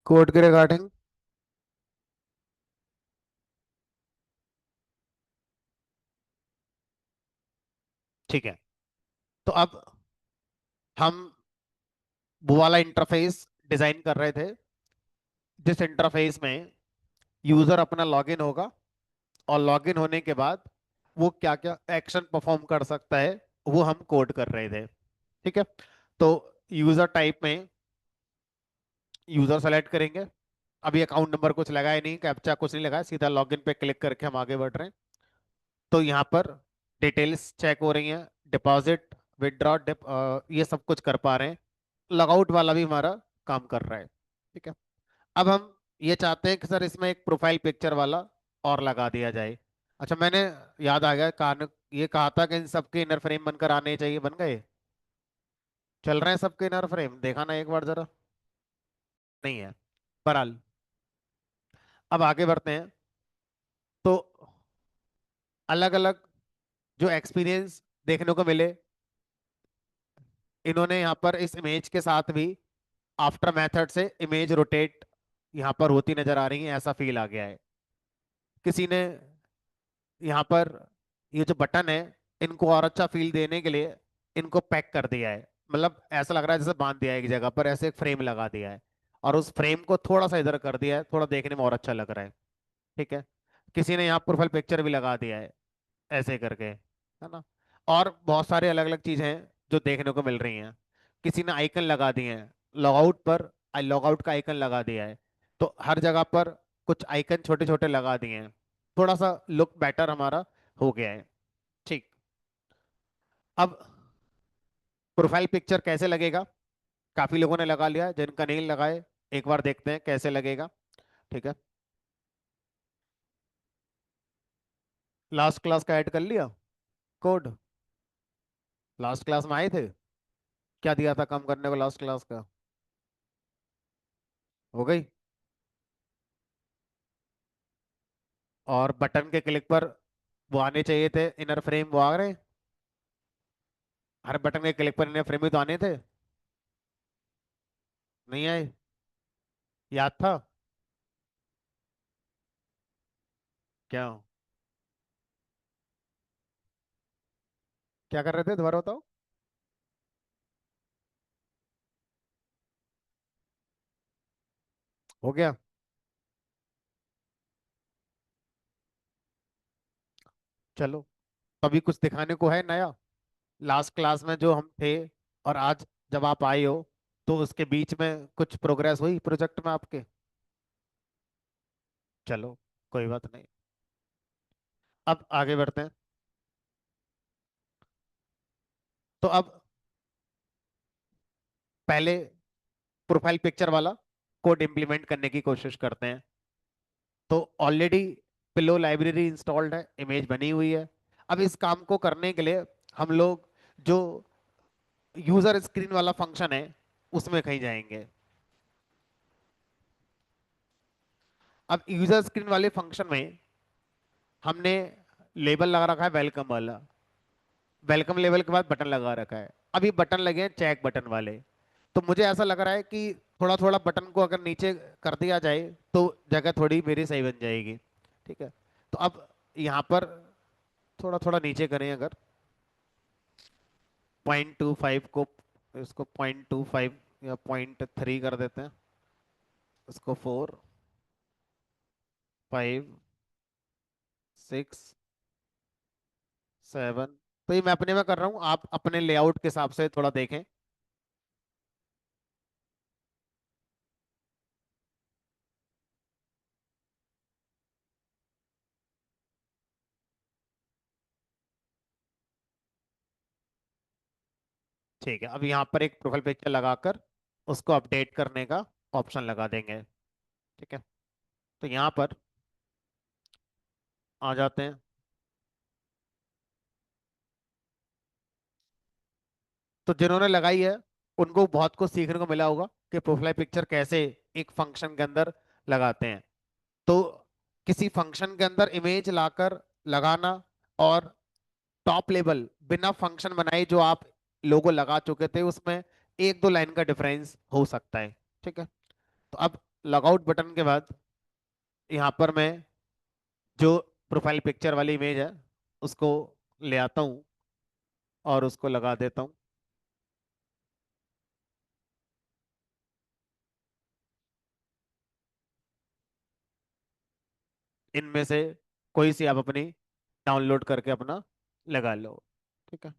Code के regarding. ठीक है। तो अब हम वो वाला इंटरफेस डिजाइन कर रहे थे जिस इंटरफेस में यूजर अपना लॉगिन होगा और लॉगिन होने के बाद वो क्या क्या एक्शन परफॉर्म कर सकता है वो हम कोड कर रहे थे। ठीक है। तो यूजर टाइप में यूजर सेलेक्ट करेंगे। अभी अकाउंट नंबर कुछ लगाया नहीं, कैप्चा कुछ नहीं लगाया, सीधा लॉगिन पे क्लिक करके हम आगे बढ़ रहे हैं। तो यहाँ पर डिटेल्स चेक हो रही हैं, डिपॉजिट, विदड्रॉ, ये सब कुछ कर पा रहे हैं। लॉगआउट वाला भी हमारा काम कर रहा है। ठीक है। अब हम ये चाहते हैं कि सर इसमें एक प्रोफाइल पिक्चर वाला और लगा दिया जाए। अच्छा, मैंने याद आ गया, कान ये कहा था कि इन सबके इनर फ्रेम बनकर आने चाहिए, बन गए? चल रहे हैं सबके इनर फ्रेम? देखा ना एक बार जरा। नहीं है। बहरहाल अब आगे बढ़ते हैं। तो अलग अलग जो एक्सपीरियंस देखने को मिले, इन्होंने यहाँ पर इस इमेज के साथ भी आफ्टर मेथड से इमेज रोटेट यहाँ पर होती नजर आ रही है, ऐसा फील आ गया है। किसी ने यहाँ पर ये जो बटन है, इनको और अच्छा फील देने के लिए इनको पैक कर दिया है। मतलब ऐसा लग रहा है जैसे बांध दिया है एक जगह पर, ऐसे एक फ्रेम लगा दिया है और उस फ्रेम को थोड़ा सा इधर कर दिया है, थोड़ा देखने में और अच्छा लग रहा है। ठीक है। किसी ने यहाँ प्रोफाइल पिक्चर भी लगा दिया है ऐसे करके, है ना। और बहुत सारे अलग अलग चीजें हैं जो देखने को मिल रही हैं। किसी ने आइकन लगा दिए हैं, लॉगआउट पर लॉगआउट का आइकन लगा दिया है। तो हर जगह पर कुछ आइकन छोटे छोटे लगा दिए हैं, थोड़ा सा लुक बेटर हमारा हो गया है। ठीक। अब प्रोफाइल पिक्चर कैसे लगेगा? काफी लोगों ने लगा लिया, जिनका नहीं लगाए एक बार देखते हैं कैसे लगेगा। ठीक है। लास्ट क्लास का ऐड कर लिया कोड? लास्ट क्लास में आए थे? क्या दिया था काम करने को लास्ट क्लास का? हो गई? और बटन के क्लिक पर वो आने चाहिए थे इनर फ्रेम, वो आ रहे हैं? हर बटन के क्लिक पर इनर फ्रेम भी तो आने थे, नहीं आए? याद था? क्या? क्या कर रहे थे दोबारा बताओ। हो गया? चलो, अभी कुछ दिखाने को है नया लास्ट क्लास में जो हम थे और आज जब आप आए हो, तो उसके बीच में कुछ प्रोग्रेस हुई प्रोजेक्ट में आपके? चलो, कोई बात नहीं। अब आगे बढ़ते हैं। तो अब पहले प्रोफाइल पिक्चर वाला कोड इंप्लीमेंट करने की कोशिश करते हैं। तो ऑलरेडी पिलो लाइब्रेरी इंस्टॉल्ड है, इमेज बनी हुई है। अब इस काम को करने के लिए हम लोग जो यूजर स्क्रीन वाला फंक्शन है उसमें कहीं जाएंगे। अब यूजर स्क्रीन वाले फंक्शन में हमने लेबल लगा रखा है वेलकम वाला। वेलकम लेवल के बाद बटन लगा रखा है। अब ये बटन लगे हैं चेक बटन वाले। तो मुझे ऐसा लग रहा है कि थोड़ा थोड़ा बटन को अगर नीचे कर दिया जाए तो जगह थोड़ी मेरी सही बन जाएगी। ठीक है। तो अब यहाँ पर थोड़ा थोड़ा नीचे करें, अगर 0.25 को, इसको 0.25 या 0.3 कर देते हैं, इसको 4, 5, 6, 7। तो ये मैं अपने में कर रहा हूँ, आप अपने लेआउट के हिसाब से थोड़ा देखें। ठीक है। अब यहाँ पर एक प्रोफाइल पिक्चर लगाकर उसको अपडेट करने का ऑप्शन लगा देंगे। ठीक है। तो यहाँ पर आ जाते हैं। तो जिन्होंने लगाई है उनको बहुत कुछ सीखने को मिला होगा कि प्रोफाइल पिक्चर कैसे एक फंक्शन के अंदर लगाते हैं। तो किसी फंक्शन के अंदर इमेज लाकर लगाना और टॉप लेवल बिना फंक्शन बनाए जो आप लोगो लगा चुके थे उसमें एक दो लाइन का डिफरेंस हो सकता है। ठीक है। तो अब लॉगआउट बटन के बाद यहाँ पर मैं जो प्रोफाइल पिक्चर वाली इमेज है उसको ले आता हूँ और उसको लगा देता हूँ। इनमें से कोई सी आप अपनी डाउनलोड करके अपना लगा लो। ठीक है।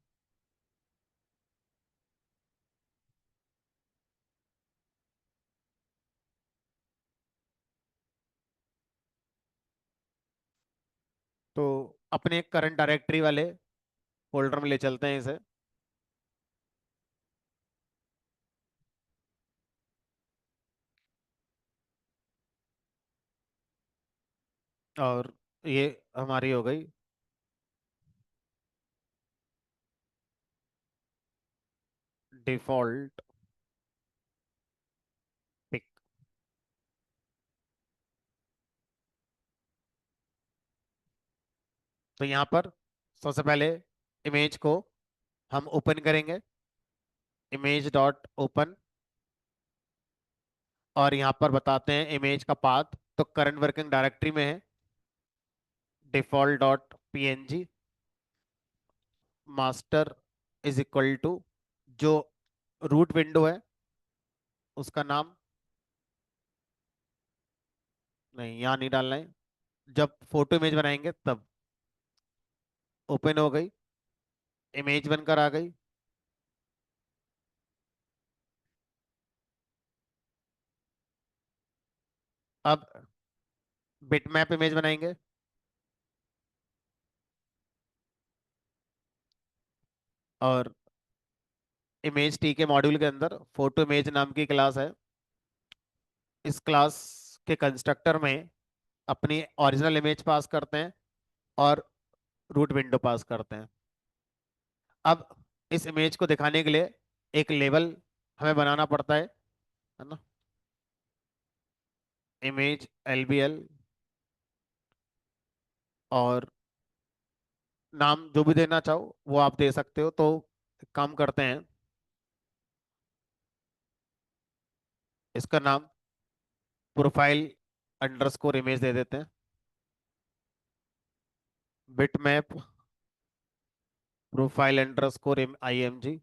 तो अपने करंट डायरेक्टरी वाले फोल्डर में ले चलते हैं इसे। और ये हमारी हो गई डिफॉल्ट पिक। तो यहाँ पर सबसे पहले इमेज को हम ओपन करेंगे, इमेज डॉट ओपन। और यहाँ पर बताते हैं इमेज का पाथ, तो करंट वर्किंग डायरेक्टरी में है default dot png। Master is equal to जो रूट विंडो है उसका नाम, नहीं यहाँ नहीं डालना है, जब फोटो इमेज बनाएंगे तब। ओपन हो गई, इमेज बनकर आ गई। अब बिटमैप इमेज बनाएंगे, और इमेज टी के मॉड्यूल के अंदर फोटो इमेज नाम की क्लास है। इस क्लास के कंस्ट्रक्टर में अपनी ओरिजिनल इमेज पास करते हैं और रूट विंडो पास करते हैं। अब इस इमेज को दिखाने के लिए एक लेबल हमें बनाना पड़ता है ना। इमेज एलबीएल, और नाम जो भी देना चाहो वो आप दे सकते हो। तो एक काम करते हैं, इसका नाम प्रोफाइल अंडरस्कोर इमेज दे देते हैं। बिटमैप प्रोफाइल अंडरस्कोर IMG,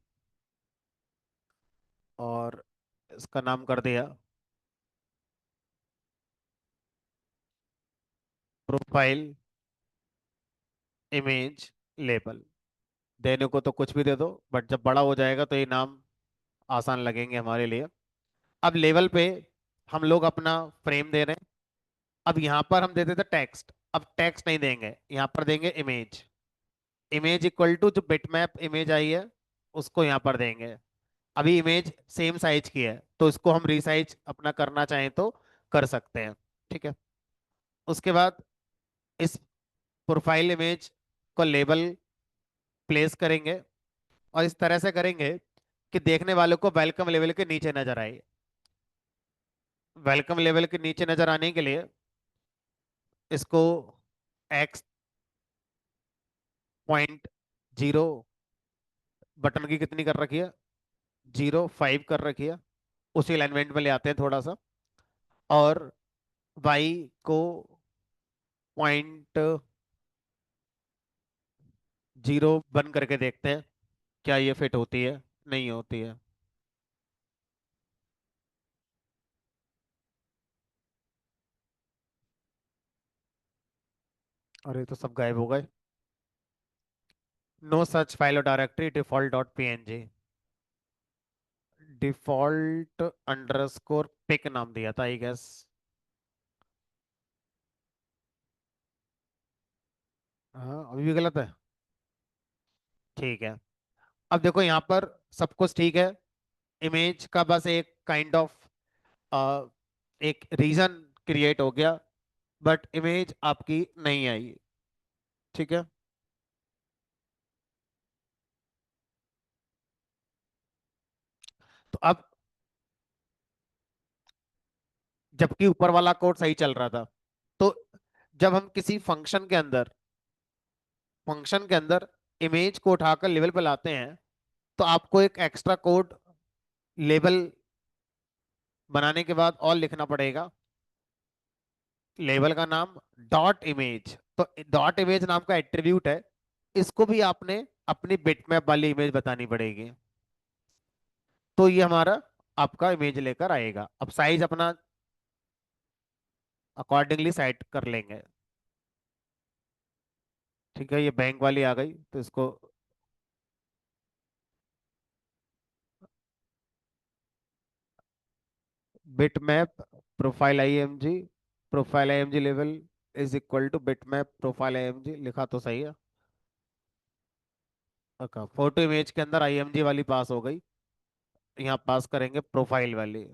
और इसका नाम कर दिया प्रोफाइल इमेज लेबल। देने को तो कुछ भी दे दो, बट जब बड़ा हो जाएगा तो ये नाम आसान लगेंगे हमारे लिए। अब लेवल पे हम लोग अपना फ्रेम दे रहे हैं। अब यहाँ पर हम दे देते टेक्स्ट, अब टेक्स्ट नहीं देंगे, यहाँ पर देंगे इमेज। इमेज इक्वल टू जो बिटमैप इमेज आई है उसको यहाँ पर देंगे। अभी इमेज सेम साइज की है तो इसको हम रीसाइज अपना करना चाहें तो कर सकते हैं। ठीक है। उसके बाद इस प्रोफाइल इमेज को लेबल प्लेस करेंगे, और इस तरह से करेंगे कि देखने वालों को वेलकम लेवल के नीचे नजर आए। वेलकम लेवल के नीचे नजर आने के लिए इसको एक्स 0.0, बटन की कितनी कर रखी है, 0.5 कर रखी है, उसी अलाइनमेंट में ले आते हैं थोड़ा सा। और वाई को 0.0 बन करके देखते हैं क्या ये फिट होती है, नहीं होती है। अरे तो सब गायब हो गए। नो सच फाइल और directory default dot png। Default underscore pic नाम दिया था आई गेस। हाँ अभी भी गलत है। ठीक है। अब देखो यहाँ पर सब कुछ ठीक है। इमेज का बस एक काइंड ऑफ एक रीजन क्रिएट हो गया, बट इमेज आपकी नहीं आई। ठीक है। तो अब जबकि ऊपर वाला कोड सही चल रहा था, तो जब हम किसी फंक्शन के अंदर इमेज को उठाकर लेवल पे लाते हैं तो आपको एक एक्स्ट्रा कोड लेबल बनाने के बाद और लिखना पड़ेगा लेबल का नाम डॉट इमेज। तो डॉट इमेज नाम का एट्रीब्यूट है, इसको भी आपने अपनी बिटमैप वाली इमेज बतानी पड़ेगी। तो ये हमारा आपका इमेज लेकर आएगा। अब साइज अपना अकॉर्डिंगली सेट कर लेंगे। ठीक है, ये बैंक वाली आ गई तो इसको bitmap profile IMG, profile IMG लेवल is equal to bitmap profile IMG, लिखा तो सही है। ओके, फोटो इमेज के अंदर आईएमजी वाली पास हो गई, यहाँ पास करेंगे प्रोफाइल वाली।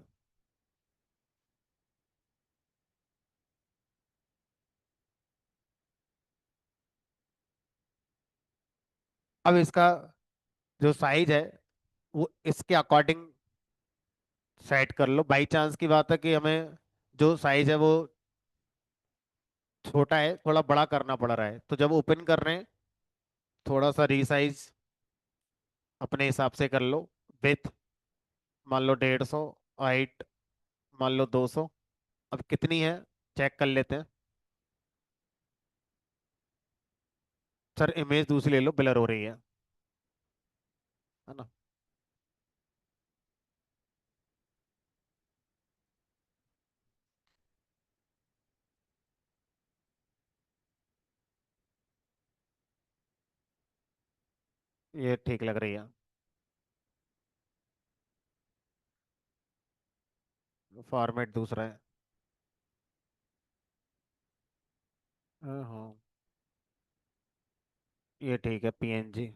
अब इसका जो साइज है वो इसके अकॉर्डिंग सेट कर लो। बाई चांस की बात है कि हमें जो साइज है वो छोटा है, थोड़ा बड़ा करना पड़ रहा है, तो जब ओपन कर रहे हैं थोड़ा सा रीसाइज अपने हिसाब से कर लो। विथ मान लो 150, हाइट मान लो 200। अब कितनी है चेक कर लेते हैं। सर इमेज दूसरी ले लो, ब्लर हो रही है ना। ये ठीक लग रही है। फॉर्मेट दूसरा है। हाँ, ये ठीक है पीएनजी।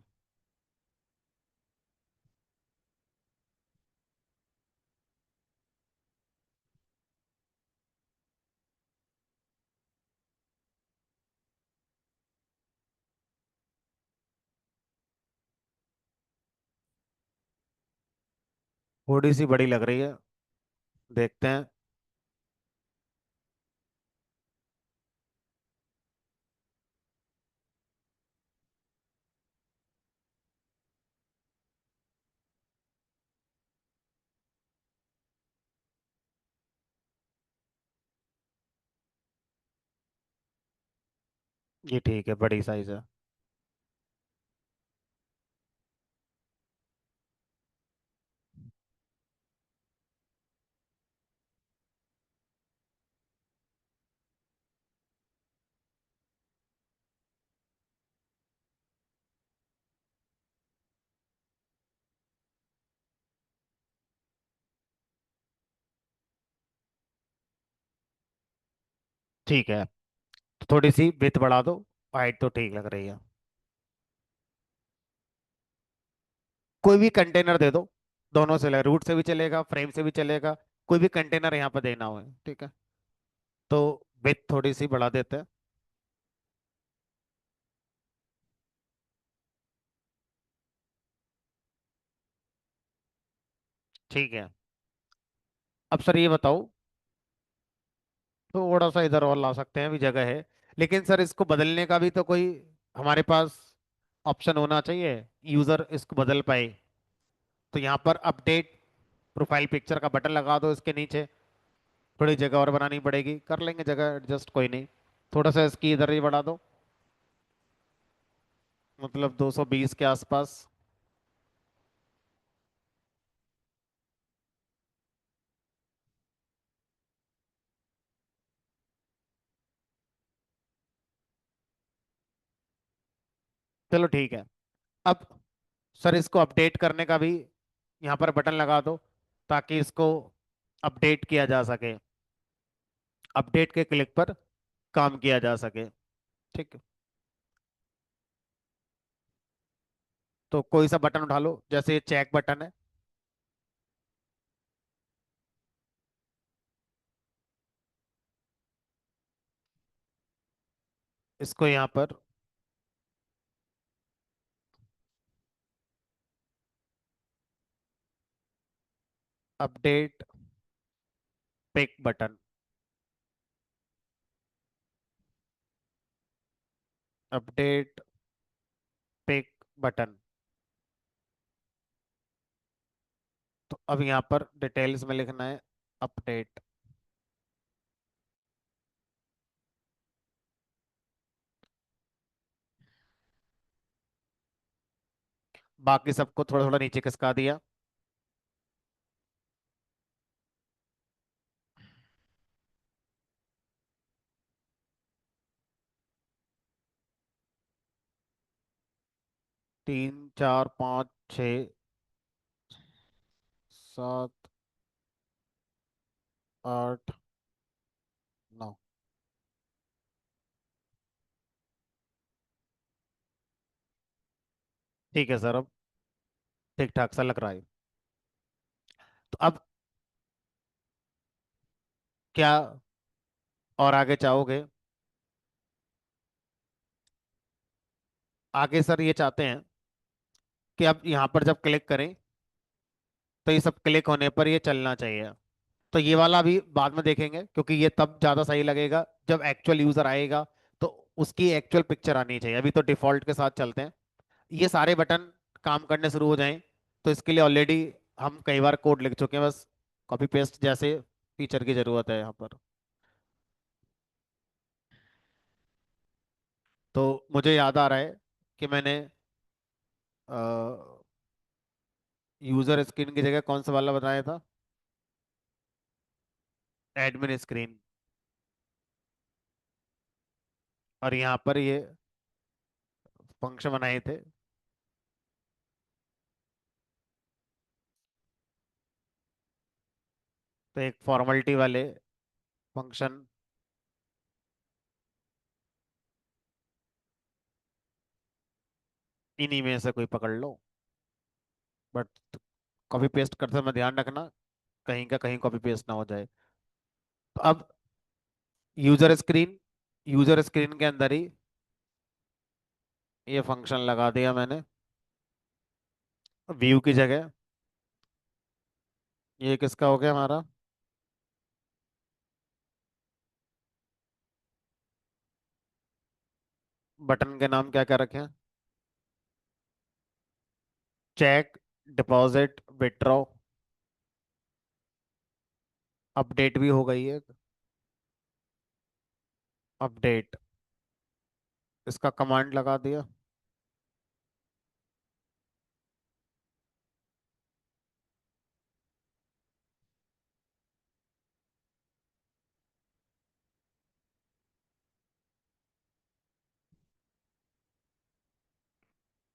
थोड़ी सी बड़ी लग रही है, देखते हैं। ये ठीक है, बड़ी साइज है। ठीक है, तो थोड़ी सी विड्थ बढ़ा दो, हाइट तो ठीक लग रही है। कोई भी कंटेनर दे दो, दोनों से रूट से भी चलेगा, फ्रेम से भी चलेगा। कोई भी कंटेनर यहाँ पर देना हो, ठीक है। तो विड्थ थोड़ी सी बढ़ा देते हैं। ठीक है। अब सर ये बताओ, थोड़ा सा इधर और ला सकते हैं, अभी जगह है। लेकिन सर इसको बदलने का भी तो कोई हमारे पास ऑप्शन होना चाहिए, यूजर इसको बदल पाए। तो यहाँ पर अपडेट प्रोफाइल पिक्चर का बटन लगा दो इसके नीचे। थोड़ी जगह और बनानी पड़ेगी, कर लेंगे जगह एडजस्ट, कोई नहीं। थोड़ा सा इसकी इधर ही बढ़ा दो, मतलब 220 के आसपास। चलो ठीक है। अब सर इसको अपडेट करने का भी यहाँ पर बटन लगा दो, ताकि इसको अपडेट किया जा सके, अपडेट के क्लिक पर काम किया जा सके। ठीक है, तो कोई सा बटन उठा लो, जैसे ये चेक बटन है। इसको यहाँ पर update pic button, update pic button. तो अब यहाँ पर डिटेल्स में लिखना है अपडेट। बाकी सबको थोड़ा थोड़ा नीचे खिसका दिया। 3 4 5 6 7 8 9। ठीक है सर, अब ठीक ठाक सा लग रहा है। तो अब क्या और आगे चाहोगे? आगे सर ये चाहते हैं कि अब यहाँ पर जब क्लिक करें तो ये सब क्लिक होने पर ये चलना चाहिए। तो ये वाला भी बाद में देखेंगे, क्योंकि ये तब ज़्यादा सही लगेगा जब एक्चुअल यूज़र आएगा तो उसकी एक्चुअल पिक्चर आनी चाहिए। अभी तो डिफ़ॉल्ट के साथ चलते हैं। ये सारे बटन काम करने शुरू हो जाएं तो इसके लिए ऑलरेडी हम कई बार कोड लिख चुके हैं, बस कॉपी पेस्ट जैसे फीचर की ज़रूरत है यहाँ पर। तो मुझे याद आ रहा है कि मैंने यूज़र स्क्रीन की जगह कौन सा वाला बनाया था? Admin screen. और यहाँ पर ये फंक्शन बनाए थे। तो एक फॉर्मेलिटी वाले फंक्शन, इन्हीं में से कोई पकड़ लो। बट कॉपी पेस्ट करते समय ध्यान रखना कहीं का कहीं कॉपी पेस्ट ना हो जाए। तो अब यूजर स्क्रीन के अंदर ही ये फंक्शन लगा दिया मैंने व्यू की जगह। ये किसका हो गया हमारा? बटन के नाम क्या क्या रखें? Check, deposit, withdraw. अपडेट भी हो गई है। अपडेट, इसका कमांड लगा दिया।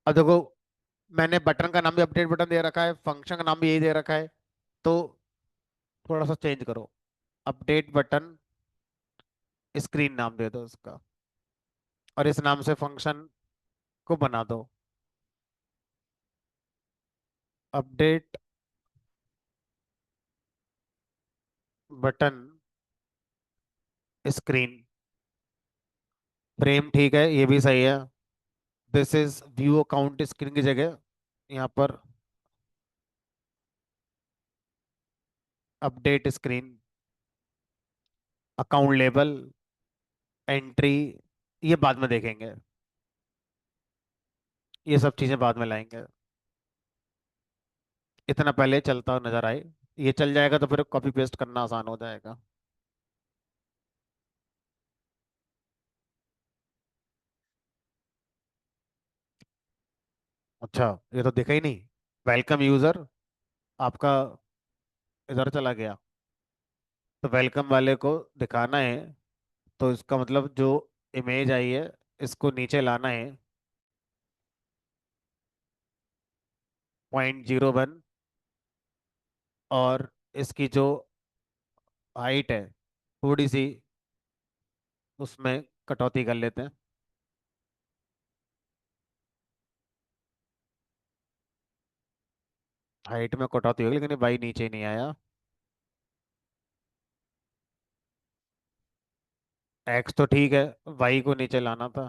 अब देखो, मैंने बटन का नाम भी अपडेट बटन दे रखा है, फंक्शन का नाम भी यही दे रखा है। तो थोड़ा सा चेंज करो, अपडेट बटन स्क्रीन नाम दे दो उसका, और इस नाम से फंक्शन को बना दो। Update button screen. फ्रेम ठीक है, ये भी सही है। This is view account screen की जगह यहाँ पर update screen. Account label, entry, ये बाद में देखेंगे। ये सब चीजें बाद में लाएंगे। इतना पहले चलता नजर आए। ये चल जाएगा तो फिर कॉपी पेस्ट करना आसान हो जाएगा। अच्छा, ये तो दिखा ही नहीं। वेलकम यूजर आपका इधर चला गया। तो वेलकम वाले को दिखाना है, तो इसका मतलब जो इमेज आई है इसको नीचे लाना है। 0.01, और इसकी जो हाइट है थोड़ी सी उसमें कटौती कर लेते हैं। हाइट में कटौती होगी लेकिन ये बाई नीचे नहीं आया। एक्स तो ठीक है, वाई को नीचे लाना था।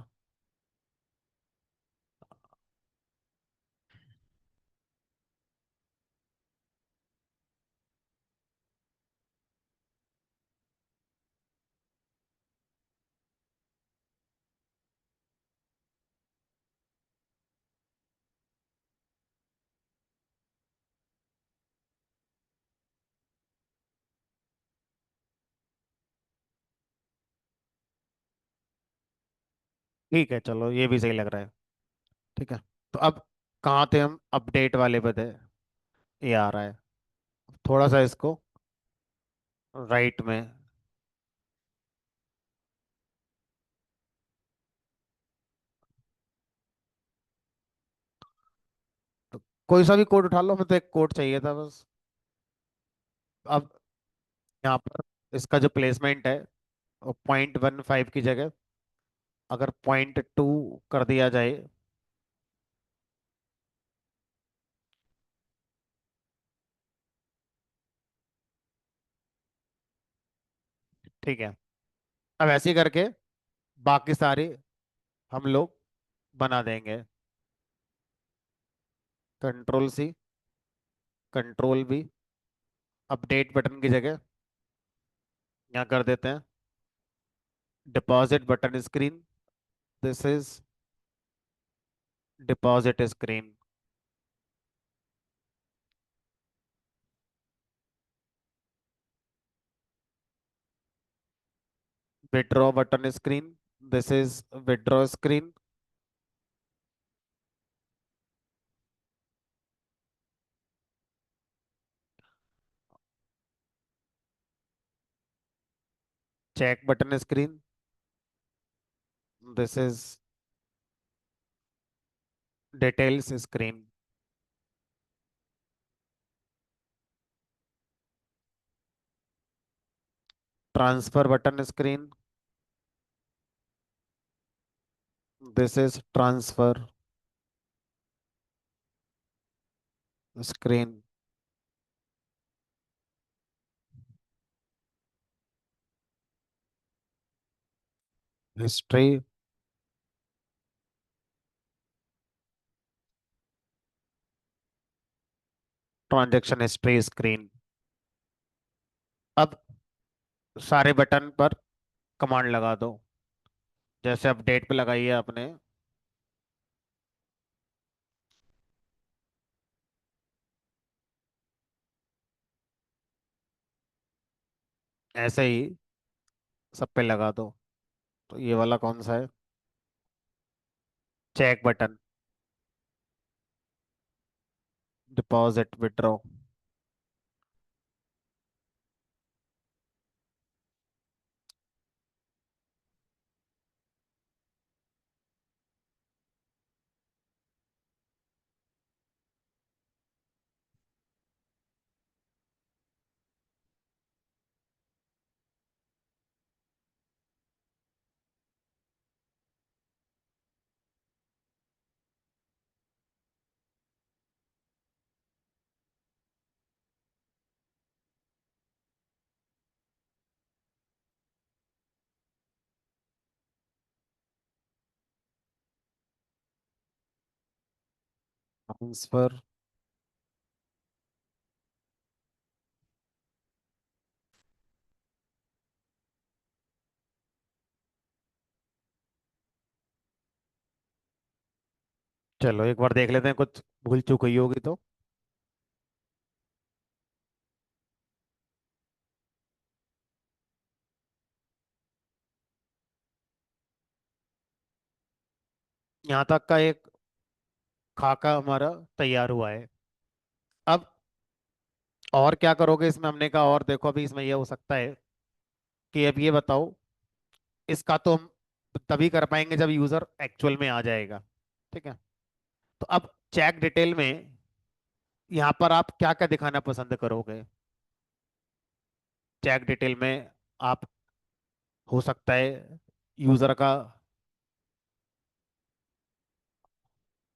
ठीक है, चलो ये भी सही लग रहा है। ठीक है। तो अब कहाँ थे हम? अपडेट वाले पे थे। ये आ रहा है। थोड़ा सा इसको राइट में। तो कोई सा भी कोड उठा लो, हमें तो एक कोड चाहिए था बस। अब यहाँ पर इसका जो प्लेसमेंट है, 0.15 की जगह अगर 0.2 कर दिया जाए। ठीक है। अब ऐसे ही करके बाकी सारी हम लोग बना देंगे। Control C, control V, update button की जगह यहाँ कर देते हैं deposit button screen. This is deposit screen. Withdraw button screen. This is withdraw screen. Check button screen. This is details screen. Transfer button screen. This is transfer screen. History. Transaction history screen. अब सारे button पर command लगा दो, जैसे update पे लगाई है आपने। ऐसे ही सब पे लगा दो। तो ये वाला कौन सा है? Check button, deposit, withdraw. Transfer. चलो एक बार देख लेते हैं, कुछ भूल चूक हुई होगी तो। यहाँ तक का एक खाका हमारा तैयार हुआ है। अब और क्या करोगे इसमें? हमने कहा और देखो, अभी इसमें यह हो सकता है कि अब ये बताओ, इसका तो हम तभी कर पाएंगे जब यूजर एक्चुअल में आ जाएगा। ठीक है। तो अब चेक डिटेल में यहाँ पर आप क्या क्या दिखाना पसंद करोगे? चेक डिटेल में आप, हो सकता है यूजर का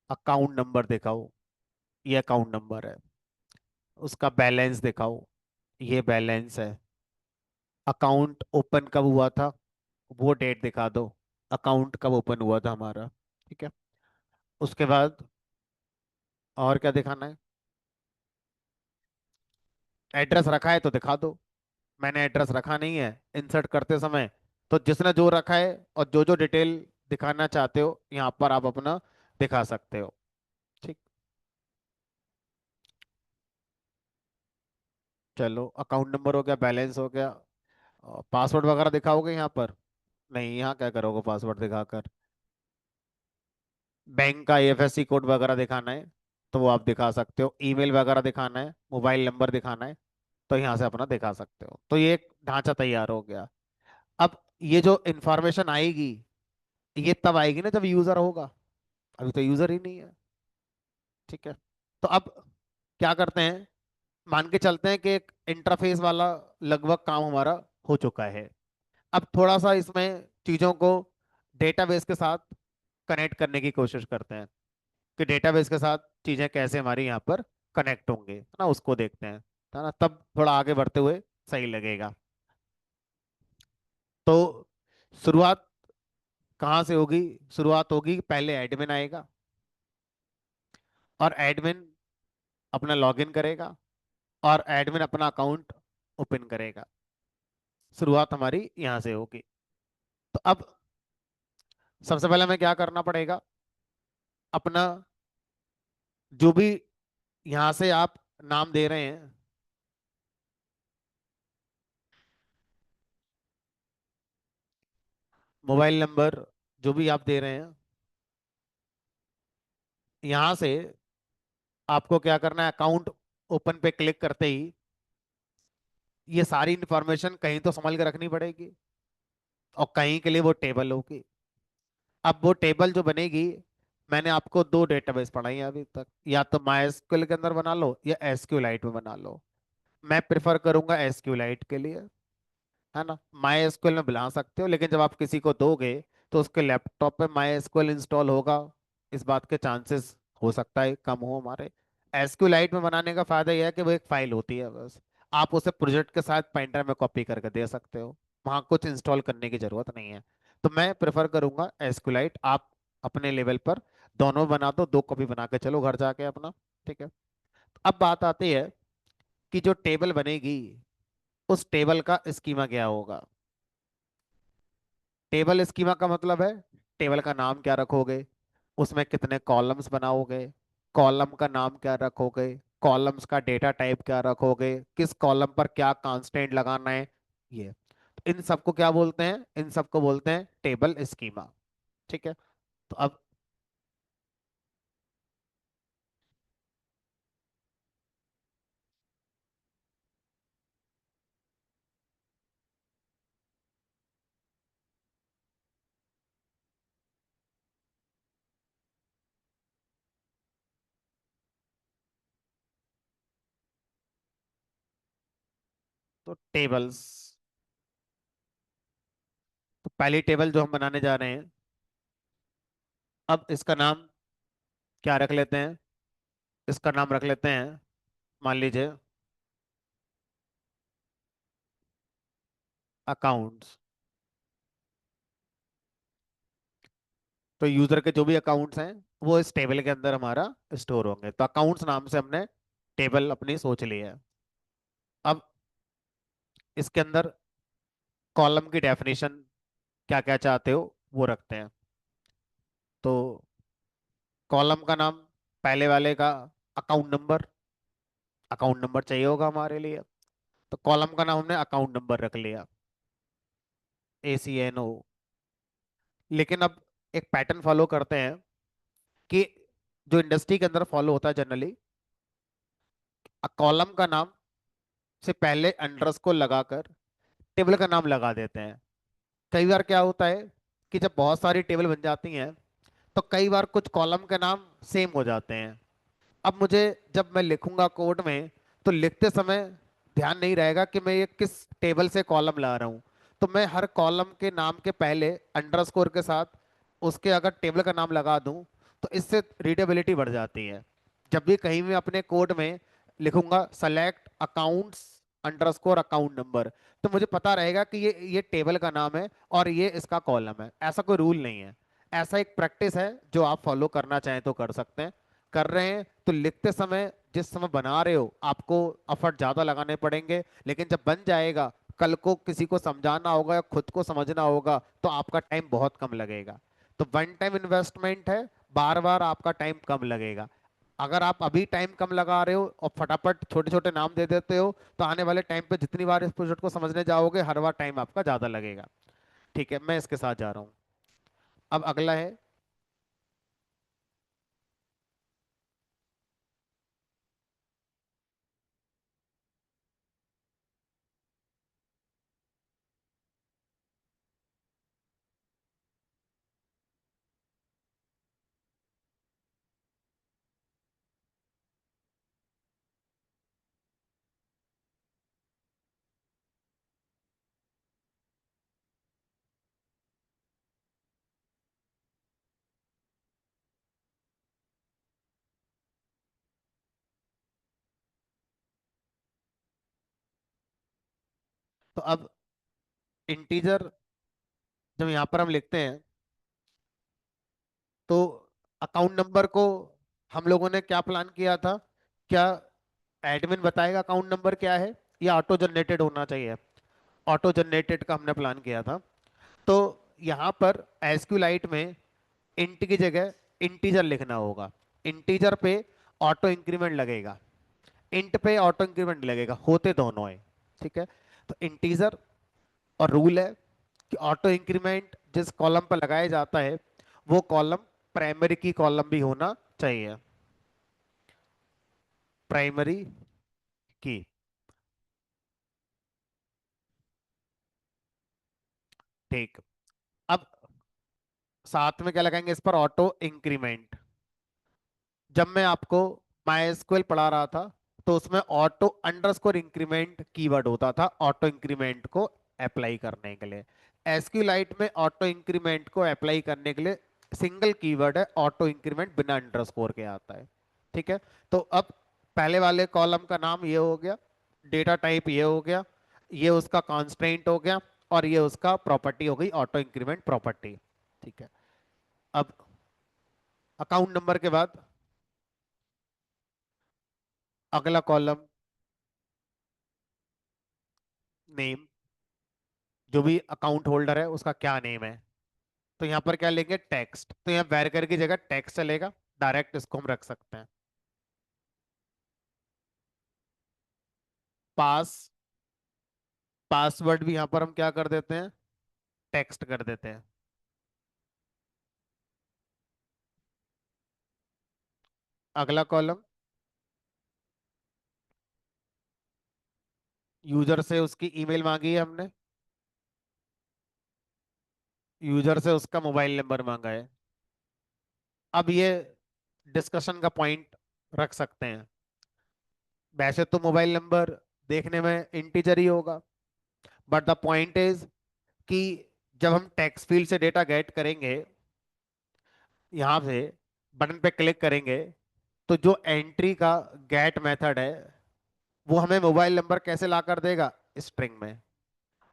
अकाउंट नंबर दिखाओ, ये अकाउंट नंबर है। उसका बैलेंस दिखाओ, ये बैलेंस है। अकाउंट ओपन कब हुआ था, वो डेट दिखा दो, अकाउंट कब ओपन हुआ था हमारा। ठीक है। उसके बाद और क्या दिखाना है? एड्रेस रखा है तो दिखा दो। मैंने एड्रेस रखा नहीं है इंसर्ट करते समय, तो जिसने जो रखा है और जो जो डिटेल दिखाना चाहते हो यहाँ पर आप अपना दिखा सकते हो। ठीक। चलो अकाउंट नंबर हो गया, बैलेंस हो गया। पासवर्ड वगैरह दिखाओगे यहाँ पर? नहीं, यहाँ क्या करोगे पासवर्ड दिखाकर? बैंक का आईएफएससी कोड वगैरह दिखाना है तो वो आप दिखा सकते हो, ईमेल वगैरह दिखाना है, मोबाइल नंबर दिखाना है तो यहाँ से अपना दिखा सकते हो। तो ये एक ढांचा तैयार हो गया। अब ये जो इंफॉर्मेशन आएगी ये तब आएगी ना जब यूजर होगा, अभी तो यूजर ही नहीं है। ठीक है, तो अब क्या करते हैं, मान के चलते हैं कि एक इंटरफेस वाला लगभग काम हमारा हो चुका है। अब थोड़ा सा इसमें चीजों को डेटाबेस के साथ कनेक्ट करने की कोशिश करते हैं कि डेटाबेस के साथ चीजें कैसे हमारी यहाँ पर कनेक्ट होंगे, है ना, उसको देखते हैं, है ना, तब थोड़ा आगे बढ़ते हुए सही लगेगा। तो शुरुआत कहाँ से होगी? शुरुआत होगी, पहले एडमिन आएगा और एडमिन अपना लॉगिन करेगा और एडमिन अपना अकाउंट ओपन करेगा। शुरुआत हमारी यहाँ से होगी। तो अब सबसे पहले हमें क्या करना पड़ेगा, अपना जो भी यहाँ से आप नाम दे रहे हैं, मोबाइल नंबर जो भी आप दे रहे हैं, यहाँ से आपको क्या करना है, अकाउंट ओपन पे क्लिक करते ही ये सारी इंफॉर्मेशन कहीं तो संभाल के रखनी पड़ेगी और कहीं के लिए वो टेबल होगी। अब वो टेबल जो बनेगी, मैंने आपको दो डेटाबेस पढ़ाई हैं अभी तक, या तो माई एसक्यूएल के अंदर बना लो या एसक्यूलाइट में बना लो। मैं प्रेफर करूंगा एसक्यूलाइट के लिए, है ना। माई एसक्यूएल में बुला सकते हो लेकिन जब आप किसी को दोगे तो उसके लैपटॉप पे माई एसक्यूएल इंस्टॉल होगा, इस बात के चांसेस हो सकता है कम हो हमारे। एसक्यूलाइट में बनाने का फायदा यह है कि वो एक फाइल होती है बस, आप उसे प्रोजेक्ट के साथ पेन में कॉपी करके दे सकते हो, वहां कुछ इंस्टॉल करने की जरूरत नहीं है। तो मैं प्रेफर करूंगा एसक्यूलाइट, आप अपने लेवल पर दोनों बना दो, दो कॉपी बना के चलो घर जाके अपना। ठीक है, अब बात आती है कि जो टेबल बनेगी उस टेबल का स्कीमा क्या होगा। टेबल स्कीमा का मतलब है टेबल का नाम क्या रखोगे, उसमें कितने कॉलम्स बनाओगे, कॉलम का नाम क्या रखोगे, कॉलम्स का डेटा टाइप क्या रखोगे, किस कॉलम पर क्या कांस्टेंट लगाना है, ये तो इन सबको क्या बोलते हैं, इन सबको बोलते हैं टेबल स्कीमा। ठीक है, तो अब तो टेबल्स, तो पहली टेबल जो हम बनाने जा रहे हैं, अब इसका नाम क्या रख लेते हैं, इसका नाम रख लेते हैं, मान लीजिए अकाउंट्स। तो यूजर के जो भी अकाउंट्स हैं वो इस टेबल के अंदर हमारा स्टोर होंगे, तो अकाउंट्स नाम से हमने टेबल अपनी सोच ली है। अब इसके अंदर कॉलम की डेफिनेशन क्या क्या चाहते हो वो रखते हैं। तो कॉलम का नाम, पहले वाले का अकाउंट नंबर, अकाउंट नंबर चाहिए होगा हमारे लिए, तो कॉलम का नाम हमने अकाउंट नंबर रख लिया, ACNO। लेकिन अब एक पैटर्न फॉलो करते हैं कि जो इंडस्ट्री के अंदर फॉलो होता है जनरली, कॉलम का नाम से पहले अंडरस्कोर लगाकर टेबल का नाम लगा देते हैं। कई बार क्या होता है कि जब बहुत सारी टेबल बन जाती हैं तो कई बार कुछ कॉलम के नाम सेम हो जाते हैं। अब मुझे जब मैं लिखूंगा कोड में तो लिखते समय ध्यान नहीं रहेगा कि मैं ये किस टेबल से कॉलम ला रहा हूँ, तो मैं हर कॉलम के नाम के पहले अंडरस्कोर के साथ उसके अगर टेबल का नाम लगा दूं तो इससे रीडेबिलिटी बढ़ जाती है। जब भी कहीं मैं अपने कोड में लिखूंगा select accounts underscore account number, तो मुझे पता रहेगा कि ये टेबल का नाम है और ये इसका कॉलम है। ऐसा कोई रूल नहीं है, ऐसा एक प्रैक्टिस है जो आप फॉलो करना चाहें तो कर सकते हैं। कर रहे हैं तो लिखते समय जिस समय बना रहे हो आपको एफर्ट ज्यादा लगाने पड़ेंगे, लेकिन जब बन जाएगा कल को किसी को समझाना होगा या खुद को समझना होगा तो आपका टाइम बहुत कम लगेगा। तो वन टाइम इन्वेस्टमेंट है, बार बार आपका टाइम कम लगेगा। अगर आप अभी टाइम कम लगा रहे हो और फटाफट छोटे छोटे नाम दे देते हो तो आने वाले टाइम पे जितनी बार इस प्रोजेक्ट को समझने जाओगे हर बार टाइम आपका ज्यादा लगेगा। ठीक है, मैं इसके साथ जा रहा हूँ। अब अगला है तो अब इंटीजर जब यहाँ पर हम लिखते हैं तो अकाउंट नंबर को हम लोगों ने क्या प्लान किया था? क्या एडमिन बताएगा अकाउंट नंबर क्या है, या ऑटो जनरेटेड होना चाहिए? ऑटो जनरेटेड का हमने प्लान किया था। तो यहाँ पर एसक्यूलाइट में इंट की जगह इंटीजर लिखना होगा। इंटीजर पे ऑटो इंक्रीमेंट लगेगा, इंट पे ऑटो इंक्रीमेंट लगेगा, होते दोनों है। ठीक है, तो इंटीजर, और रूल है कि ऑटो इंक्रीमेंट जिस कॉलम पर लगाया जाता है वो कॉलम प्राइमरी की कॉलम भी होना चाहिए, प्राइमरी की। ठीक। अब साथ में क्या लगाएंगे इस पर? Auto increment. जब मैं आपको MySQL पढ़ा रहा था तो उसमें ऑटो अंडरस्कोर इंक्रीमेंट कीवर्ड होता था ऑटो इंक्रीमेंट को अप्लाई करने के लिए। SQLite में ऑटो इंक्रीमेंट को अप्लाई करने के लिए सिंगल कीवर्ड है ऑटो इंक्रीमेंट, बिना अंडरस्कोर के आता है। ठीक है, तो अब पहले वाले कॉलम का नाम ये हो गया, डेटा टाइप ये हो गया, ये उसका कॉन्स्ट्रेंट हो गया, और ये उसका प्रॉपर्टी हो गई ऑटो इंक्रीमेंट प्रॉपर्टी। ठीक है, अब अकाउंट नंबर के बाद अगला कॉलम नेम, जो भी अकाउंट होल्डर है उसका क्या नेम है। तो यहाँ पर क्या लेंगे? टेक्स्ट। तो यहाँ वैरकर की जगह टेक्स्ट चलेगा, डायरेक्ट इसको हम रख सकते हैं। पास पासवर्ड भी यहाँ पर हम क्या कर देते हैं? टेक्स्ट कर देते हैं। अगला कॉलम, यूजर से उसकी ईमेल मांगी है हमने, यूजर से उसका मोबाइल नंबर मांगा है। अब ये डिस्कशन का पॉइंट रख सकते हैं। वैसे तो मोबाइल नंबर देखने में इंटीजर ही होगा, बट द पॉइंट इज कि जब हम टेक्स्ट फील्ड से डेटा गेट करेंगे, यहाँ से बटन पे क्लिक करेंगे, तो जो एंट्री का गेट मेथड है वो हमें मोबाइल नंबर कैसे ला कर देगा? स्ट्रिंग में।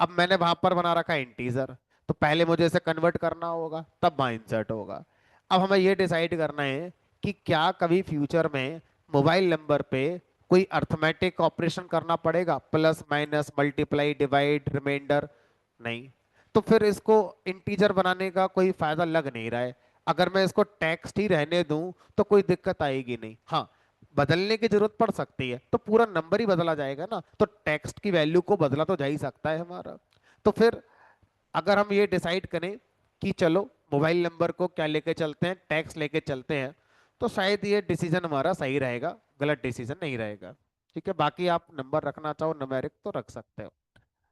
अब मैंने वहां पर बना रखा है इंटीजर, तो पहले मुझे इसे कन्वर्ट करना होगा, तब वहां इंसर्ट होगा। अब हमें ये डिसाइड करना है कि क्या कभी फ्यूचर में मोबाइल नंबर पे कोई अर्थमेटिक ऑपरेशन करना पड़ेगा, plus minus multiply divide reminder? नहीं। तो फिर इसको इंटीजर बनाने का कोई फायदा लग नहीं रहा है। अगर मैं इसको टेक्स्ट ही रहने दूं तो कोई दिक्कत आएगी नहीं। हाँ, बदलने की जरूरत पड़ सकती है, तो पूरा नंबर ही बदला जाएगा ना, तो टेक्स्ट की वैल्यू को बदला तो जा ही सकता है हमारा। तो फिर अगर हम ये डिसाइड करें कि चलो मोबाइल नंबर को क्या लेके चलते हैं, टैक्स लेके चलते हैं, तो शायद ये डिसीजन हमारा सही रहेगा, गलत डिसीजन नहीं रहेगा। ठीक है, बाकी आप नंबर रखना चाहो न्यूमेरिक तो रख सकते हो।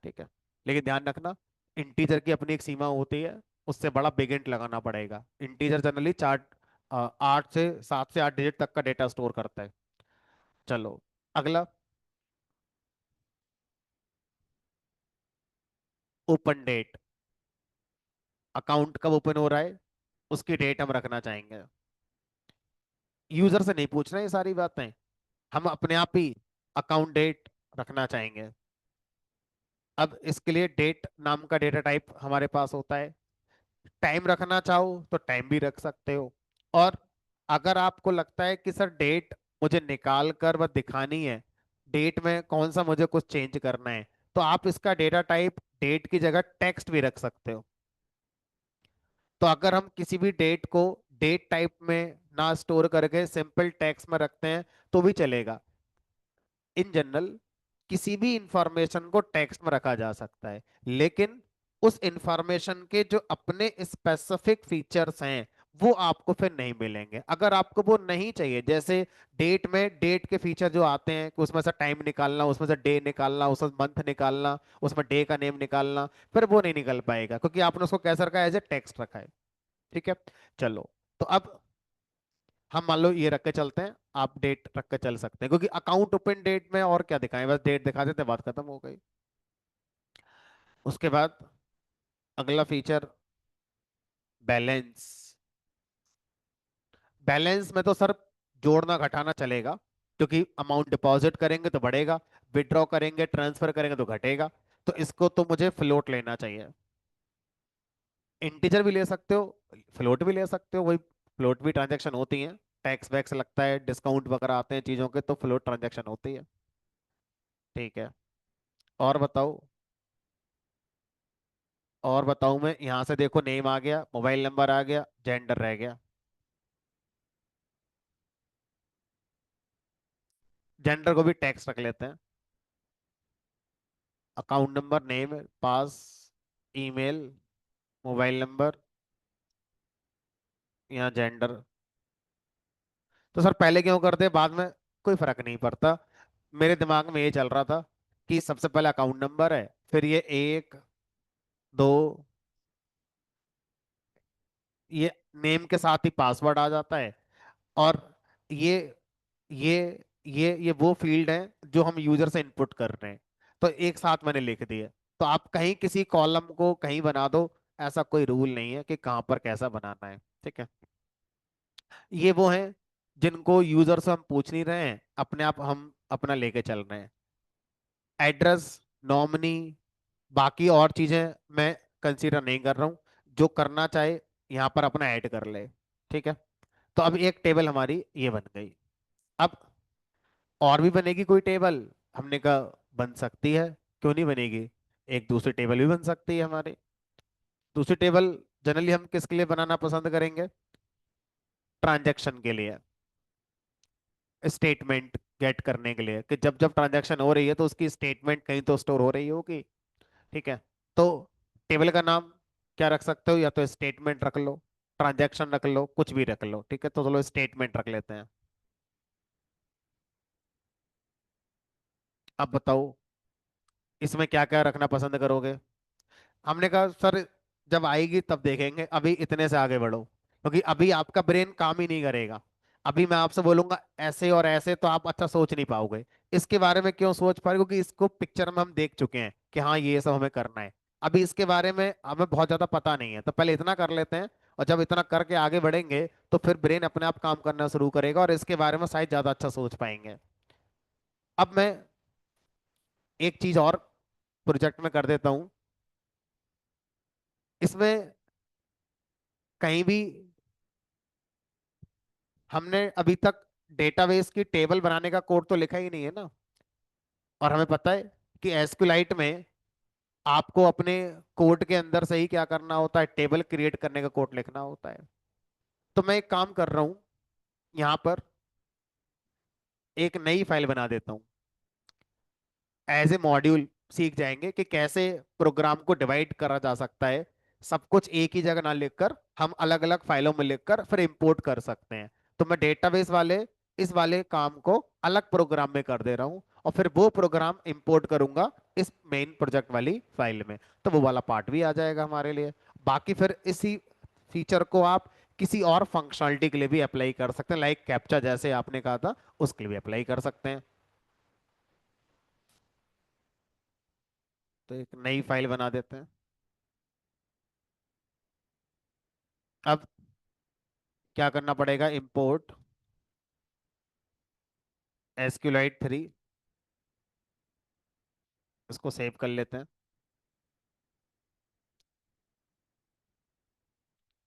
ठीक है, लेकिन ध्यान रखना इंटीजर की अपनी एक सीमा होती है, उससे बड़ा बिग इंट लगाना पड़ेगा। इंटीजर जनरली चार 8 से 8 डिजिट तक का डेटा स्टोर करता है। चलो अगला, ओपन डेट। अकाउंट कब ओपन हो रहा है उसकी डेट हम रखना चाहेंगे। यूजर से नहीं पूछना ये सारी बातें, हम अपने आप ही अकाउंट डेट रखना चाहेंगे। अब इसके लिए डेट नाम का डेटा टाइप हमारे पास होता है। टाइम रखना चाहो तो टाइम भी रख सकते हो, और अगर आपको लगता है कि सर डेट मुझे निकाल कर बस दिखानी है, डेट में कौन सा मुझे कुछ चेंज करना है, तो आप इसका डेटा टाइप डेट की जगह टेक्स्ट भी रख सकते हो। तो अगर हम किसी भी डेट को डेट टाइप में ना स्टोर करके सिंपल टेक्स्ट में रखते हैं तो भी चलेगा। इन जनरल किसी भी इंफॉर्मेशन को टेक्स्ट में रखा जा सकता है, लेकिन उस इंफॉर्मेशन के जो अपने स्पेसिफिक फीचर्स हैं वो आपको फिर नहीं मिलेंगे। अगर आपको वो नहीं चाहिए, जैसे डेट में डेट के फीचर जो आते हैं कि उसमें से टाइम निकालना, उसमें से डे निकालना, उसमें मंथ निकालना, उसमें डे का नेम निकालना, फिर वो नहीं निकल पाएगा क्योंकि आपने उसको कैसा रखा है? एज ए टेक्स्ट रखा है। ठीक है, चलो। तो अब हम मान लो ये रख के चलते हैं, आप डेट रख के चल सकते हैं, क्योंकि अकाउंट ओपन डेट में और क्या दिखाएं, बस डेट दिखा देते, बात खत्म हो गई। उसके बाद अगला फीचर, बैलेंस। बैलेंस में तो सर जोड़ना घटाना चलेगा, क्योंकि अमाउंट डिपॉजिट करेंगे तो बढ़ेगा, विड्रॉ करेंगे ट्रांसफर करेंगे तो घटेगा। तो इसको तो मुझे फ्लोट लेना चाहिए। इंटीजर भी ले सकते हो, फ्लोट भी ले सकते हो, वही फ्लोट भी ट्रांजैक्शन होती है। टैक्स वैक्स लगता है, डिस्काउंट वगैरह आते हैं चीज़ों के, तो फ्लोट ट्रांजैक्शन होती है। ठीक है। और बताओ। और बताऊं मैं, यहाँ से देखो, नेम आ गया, मोबाइल नंबर आ गया, जेंडर रह गया। जेंडर को भी टैक्स रख लेते हैं। अकाउंट नंबर, नेम, पास, ईमेल, मोबाइल नंबर, यहाँ जेंडर। तो सर पहले क्यों करते बाद में? कोई फर्क नहीं पड़ता। मेरे दिमाग में ये चल रहा था कि सबसे पहले अकाउंट नंबर है, फिर ये एक, दो, ये नेम के साथ ही पासवर्ड आ जाता है। और ये ये ये वो फील्ड है जो हम यूजर से इनपुट कर रहे हैं। तो एक साथ मैंने लिख दिया। तो आप कहीं किसी कॉलम को कहीं बना दो, ऐसा कोई रूल नहीं है कि कहाँ पर कैसा बनाना है। ठीक है। ये वो हैं जिनको यूजर से हम पूछ नहीं रहे हैं, अपने आप हम अपना लेके चल रहे हैं। एड्रेस, नॉमिनी, बाकी और चीजें मैं कंसीडर नहीं कर रहा हूँ। जो करना चाहे यहाँ पर अपना ऐड कर ले। ठीक है। तो अब एक टेबल हमारी ये बन गई। अब और भी बनेगी कोई टेबल? हमने कहा बन सकती है, क्यों नहीं बनेगी। एक दूसरी टेबल भी बन सकती है हमारी। दूसरी टेबल जनरली हम किसके लिए बनाना पसंद करेंगे? ट्रांजैक्शन के लिए, स्टेटमेंट गेट करने के लिए, कि जब जब ट्रांजैक्शन हो रही है तो उसकी स्टेटमेंट कहीं तो स्टोर हो रही होगी। ठीक है। तो टेबल का नाम क्या रख सकते हो? या तो स्टेटमेंट रख लो, ट्रांजैक्शन रख लो, कुछ भी रख लो। ठीक है, तो चलो स्टेटमेंट रख लेते हैं। अब बताओ, इसमें क्या क्या रखना पसंद करोगे? हमने कहा सर जब आएगी तब देखेंगे, अभी इतने से आगे बढ़ो, क्योंकि अभी आपका ब्रेन काम ही नहीं करेगा। अभी मैं आपसे बोलूंगा ऐसे और ऐसे, तो आप अच्छा सोच नहीं पाओगे। इसके बारे में क्यों सोच पा रहे? क्योंकि इसको पिक्चर में हम देख चुके हैं कि हाँ ये सब हमें करना है। अभी इसके बारे में हमें बहुत ज्यादा पता नहीं है, तो पहले इतना कर लेते हैं। और जब इतना करके आगे बढ़ेंगे तो फिर ब्रेन अपने आप काम करना शुरू करेगा और इसके बारे में शायद ज्यादा अच्छा सोच पाएंगे। अब मैं एक चीज और प्रोजेक्ट में कर देता हूँ। इसमें कहीं भी हमने अभी तक डेटाबेस की टेबल बनाने का कोड तो लिखा ही नहीं है ना। और हमें पता है कि एसक्यूलाइट में आपको अपने कोड के अंदर से ही क्या करना होता है? टेबल क्रिएट करने का कोड लिखना होता है। तो मैं एक काम कर रहा हूं, यहां पर एक नई फाइल बना देता हूं। एज ए मॉड्यूल सीख जाएंगे कि कैसे प्रोग्राम को डिवाइड करा जा सकता है। सब कुछ एक ही जगह ना लिखकर हम अलग अलग फाइलों में लिखकर फिर इंपोर्ट कर सकते हैं। तो मैं डेटाबेस वाले इस वाले काम को अलग प्रोग्राम में कर दे रहा हूँ, और फिर वो प्रोग्राम इंपोर्ट करूंगा इस मेन प्रोजेक्ट वाली फाइल में। तो वो वाला पार्ट भी आ जाएगा हमारे लिए। बाकी फिर इसी फीचर को आप किसी और फंक्शनलिटी के लिए भी अप्लाई कर सकते हैं, लाइक कैप्चा जैसे आपने कहा था, उसके लिए भी अप्लाई कर सकते हैं। तो एक नई फाइल बना देते हैं। अब क्या करना पड़ेगा? इंपोर्ट एसक्यूलाइट 3, इसको सेव कर लेते हैं।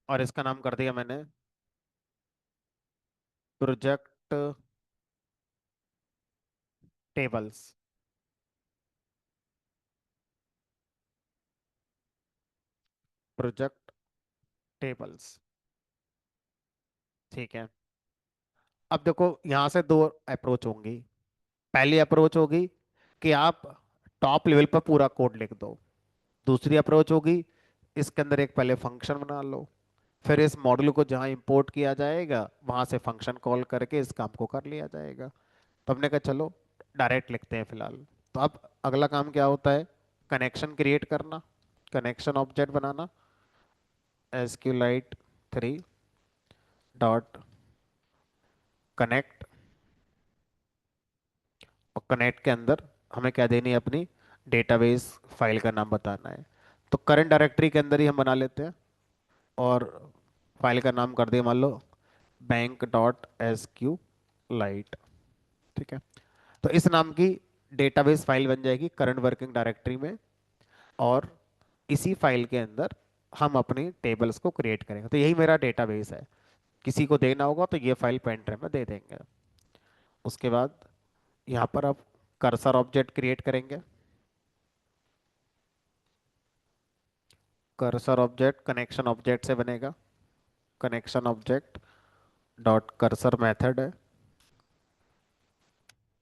और इसका नाम कर दिया मैंने प्रोजेक्ट टेबल्स। Project tables. ठीक है। अब देखो यहाँ से दो अप्रोच होंगी। पहली अप्रोच होगी कि आप टॉप लेवल पर पूरा कोड लिख दो। दूसरी अप्रोच होगी, इसके अंदर एक पहले फंक्शन बना लो, फिर इस मॉड्यूल को जहाँ इंपोर्ट किया जाएगा वहां से फंक्शन कॉल करके इस काम को कर लिया जाएगा। तो हमने कहा चलो डायरेक्ट लिखते हैं फिलहाल। तो अब अगला काम क्या होता है? कनेक्शन क्रिएट करना, कनेक्शन ऑब्जेक्ट बनाना, एसक्यूलाइट 3 डॉट कनेक्ट। और कनेक्ट के अंदर हमें क्या देनी है? अपनी डेटाबेस फाइल का नाम बताना है। तो करंट डायरेक्टरी के अंदर ही हम बना लेते हैं। और फाइल का नाम कर दिया मान लो bank dot SQLite. ठीक है। तो इस नाम की डेटाबेस फाइल बन जाएगी करंट वर्किंग डायरेक्टरी में। और इसी फाइल के अंदर हम अपनी टेबल्स को क्रिएट करेंगे। तो यही मेरा डेटाबेस है। किसी को देना होगा तो ये फाइल पेन ड्राइव में दे देंगे। उसके बाद यहाँ पर आप कर्सर ऑब्जेक्ट क्रिएट करेंगे। कर्सर ऑब्जेक्ट कनेक्शन ऑब्जेक्ट से बनेगा। Connection object dot cursor method है।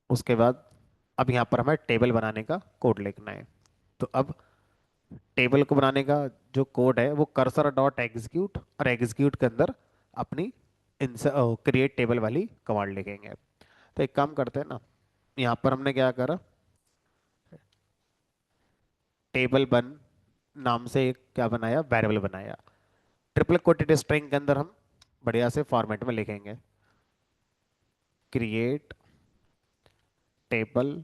उसके बाद अब यहाँ पर हमें टेबल बनाने का कोड लिखना है। तो अब टेबल को बनाने का जो कोड है वो कर्सर डॉट एग्जीक्यूट, और एग्जीक्यूट के अंदर अपनी क्रिएट टेबल वाली कमांड लिखेंगे। तो एक काम करते हैं ना, यहाँ पर हमने क्या करा, टेबल वन नाम से एक क्या बनाया, वेरिएबल बनाया। ट्रिपल कोटेड स्ट्रिंग के अंदर हम बढ़िया से फॉर्मेट में लिखेंगे, क्रिएट टेबल।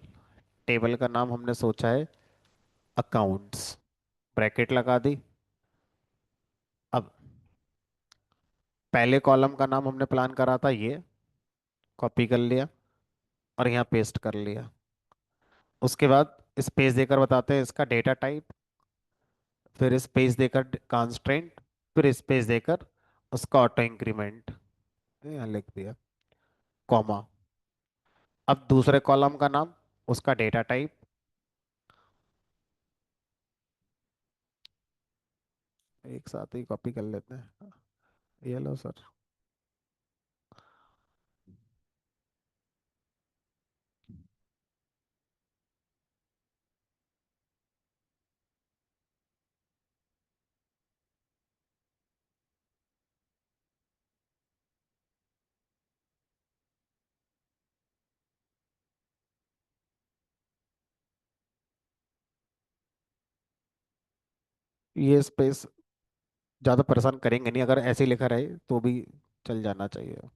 टेबल का नाम हमने सोचा है अकाउंट्स, ब्रैकेट लगा दी। अब पहले कॉलम का नाम हमने प्लान करा था ये, कॉपी कर लिया और यहाँ पेस्ट कर लिया। उसके बाद स्पेस देकर बताते हैं इसका डेटा टाइप, फिर स्पेस देकर कांस्टेंट, फिर स्पेस देकर उसका ऑटो इंक्रीमेंट, यहाँ लिख दिया, कॉमा। अब दूसरे कॉलम का नाम, उसका डेटा टाइप, एक साथ ही कॉपी कर लेते हैं, ये लो सर। ये स्पेस ज़्यादा परेशान करेंगे नहीं, अगर ऐसे ही लिखा रहे तो भी चल जाना चाहिए।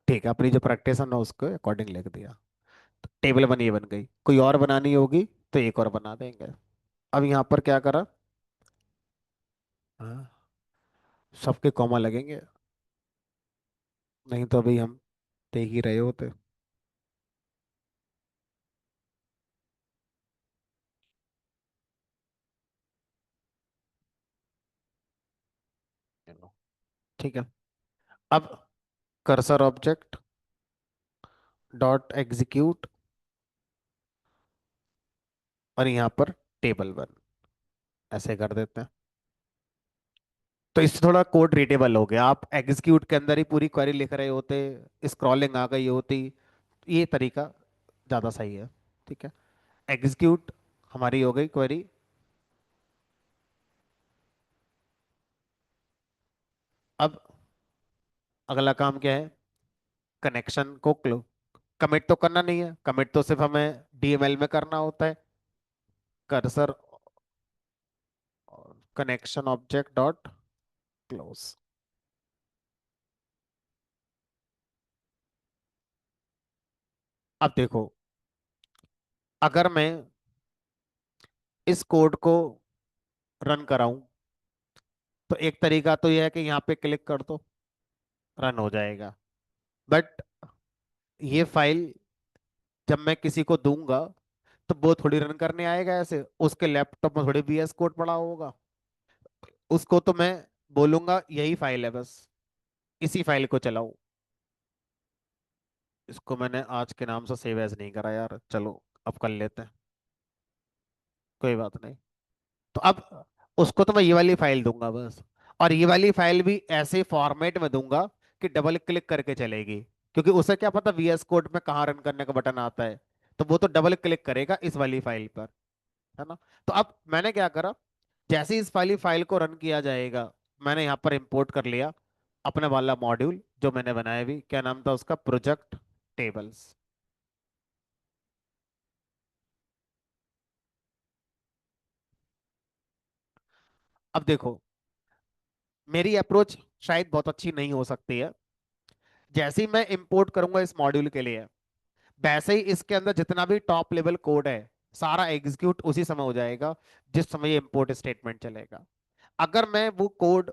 ठीक है, अपनी जो प्रैक्टिस है ना उसके अकॉर्डिंग लिख दिया। तो टेबल बनी, ये बन गई। कोई और बनानी होगी तो एक और बना देंगे। अब यहाँ पर क्या करा, हाँ, सबके कॉमा लगेंगे, नहीं तो अभी हम देख ही रहे होते। चलो, ठीक है। अब कर्सर ऑब्जेक्ट डॉट एग्जीक्यूट, और यहाँ पर टेबल वन, ऐसे कर देते हैं। तो इससे थोड़ा कोड रीडेबल हो गया। आप एग्जीक्यूट के अंदर ही पूरी क्वेरी लिख रहे होते, स्क्रॉलिंग आ गई होती, ये तरीका ज़्यादा सही है। ठीक है, एग्जीक्यूट हमारी हो गई क्वेरी। अब अगला काम क्या है, कनेक्शन को कमिट तो करना नहीं है, कमिट तो सिर्फ हमें डीएमएल में करना होता है। Cursor connection object dot close. अब देखो, अगर मैं इस कोड को रन कराऊं तो एक तरीका तो यह है कि यहाँ पे क्लिक कर दो, रन हो जाएगा। बट ये फाइल जब मैं किसी को दूंगा तो वो थोड़ी रन करने आएगा, ऐसे उसके लैपटॉप में थोड़ी VS कोड पड़ा होगा। उसको तो मैं बोलूंगा यही फाइल है बस, इसी फाइल को चलाओ। इसको मैंने आज के नाम से सेव एज नहीं करा यार, चलो अब कर लेते हैं, कोई बात नहीं। तो अब उसको तो मैं ये वाली फाइल दूंगा बस, और ये वाली फाइल भी ऐसे फॉर्मेट में दूंगा कि डबल क्लिक करके चलेगी, क्योंकि उसे क्या पता VS कोड में कहाँ रन करने का बटन आता है। तो वो तो डबल क्लिक करेगा इस वाली फाइल पर, है ना। तो अब मैंने क्या करा, जैसे ही इस वाली फाइल को रन किया जाएगा, मैंने यहाँ पर इंपोर्ट कर लिया अपने वाला मॉड्यूल जो मैंने बनाया, भी क्या नाम था उसका, प्रोजेक्ट टेबल्स। अब देखो, मेरी अप्रोच शायद बहुत अच्छी नहीं हो सकती है। जैसे ही मैं इंपोर्ट करूंगा इस मॉड्यूल के लिए, वैसे ही इसके अंदर जितना भी टॉप लेवल कोड है सारा एग्जीक्यूट उसी समय हो जाएगा जिस समय ये इंपोर्ट स्टेटमेंट चलेगा। अगर मैं वो कोड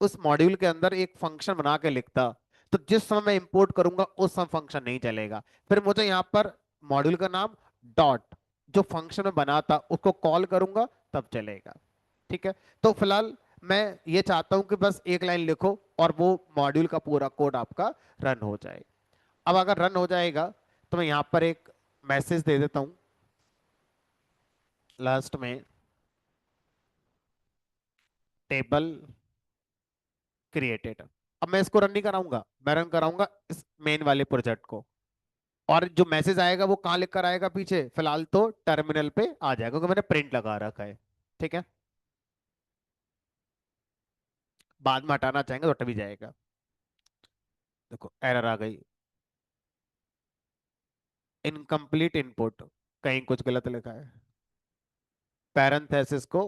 उस मॉड्यूल के अंदर एक फंक्शन बना के लिखता, तो जिस समय मैं इंपोर्ट करूंगा उस समय फंक्शन नहीं चलेगा। फिर मुझे यहाँ पर मॉड्यूल का नाम डॉट जो फंक्शन में बना था उसको कॉल करूंगा तब चलेगा। ठीक है। तो फिलहाल मैं ये चाहता हूं कि बस एक लाइन लिखो और वो मॉड्यूल का पूरा कोड आपका रन हो जाए। अब अगर रन हो जाएगा तो मैं यहां पर एक मैसेज दे देता हूं लास्ट में, टेबल क्रिएटेड। अब मैं इसको रन नहीं कराऊंगा, मैं रन कराऊंगा इस मेन वाले प्रोजेक्ट को। और जो मैसेज आएगा वो कहाँ लिख कर आएगा पीछे, फिलहाल तो टर्मिनल पे आ जाएगा क्योंकि मैंने प्रिंट लगा रखा है। ठीक है। बाद में हटाना चाहेंगे तो हट भी जाएगा। देखो एरर आ गई, इनकम्प्लीट इनपुट, कहीं कुछ गलत लिखा है, पैरेंथेसिस को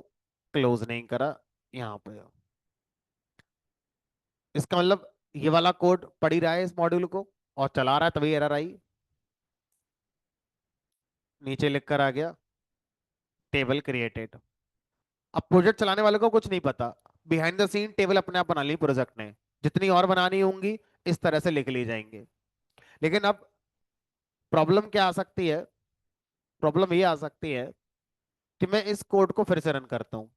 क्लोज नहीं करा यहाँ पे। इसका मतलब ये वाला कोड पढ़ ही रहा है इस मॉड्यूल को और चला रहा है, तभी एरर आई। नीचे लिख कर आ गया टेबल क्रिएटेड। अब प्रोजेक्ट चलाने वाले को कुछ नहीं पता, बिहाइंड द सीन टेबल अपने आप बना ली प्रोजेक्ट ने, जितनी और बनानी होंगी इस तरह से लिख ली जाएंगे। लेकिन अब प्रॉब्लम क्या आ सकती है, प्रॉब्लम ये आ सकती है कि मैं इस कोड को फिर से रन करता हूँ।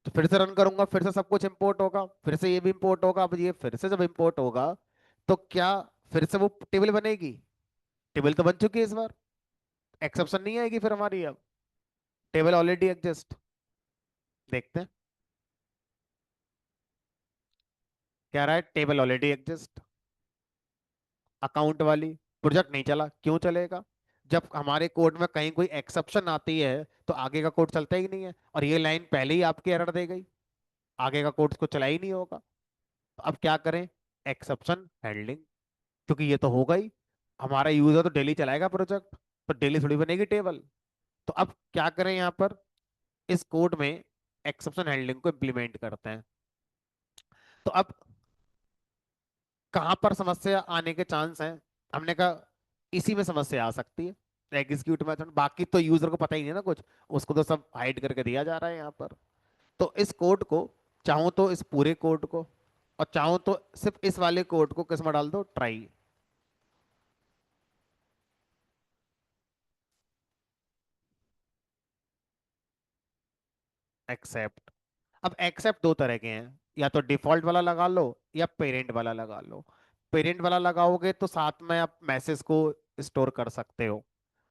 तो फिर से रन करूंगा, फिर से सब कुछ इंपोर्ट होगा, फिर से ये भी इंपोर्ट होगा। अब ये फिर से जब इंपोर्ट होगा तो क्या फिर से वो टेबल बनेगी? टेबल तो बन चुकी है इस बार, एक्सेप्शन नहीं आएगी फिर हमारी। अब टेबल ऑलरेडी एग्जिस्ट। देखते हैं क्या रहा है, टेबल ऑलरेडी एग्जिस्ट। अकाउंट वाली प्रोजेक्ट नहीं चला, क्यों चलेगा? जब हमारे कोड में कहीं कोई एक्सेप्शन आती है तो आगे का कोड चलता ही नहीं है, और ये लाइन पहले ही आपकी एरर दे गई, आगे का कोड को चला ही नहीं होगा। तो अब क्या करें, एक्सेप्शन हैंडलिंग, क्योंकि ये तो होगा ही, हमारा यूजर तो डेली चलाएगा प्रोजेक्ट, तो डेली थोड़ी बनेगी टेबल। तो अब क्या करें, यहाँ पर इस कोड में एक्सेप्शन हैंडलिंग को इम्प्लीमेंट करते हैं। तो अब कहां पर समस्या आने के चांस हैं? हमने कहा इसी में समस्या आ सकती है, एग्जीक्यूट मेथड। बाकी तो यूजर को पता ही नहीं ना कुछ, उसको तो सब हाइड करके दिया जा रहा है यहाँ पर। तो इस कोड को, चाहूं तो इस पूरे कोड को, और चाहूं तो सिर्फ इस वाले कोड को किस में डाल दो, ट्राई एक्सेप्ट। अब एक्सेप्ट दो तरह के हैं, या तो डिफॉल्ट वाला लगा लो या पेरेंट वाला लगा लो। पेरेंट वाला लगाओगे तो साथ में आप मैसेज को स्टोर कर सकते हो।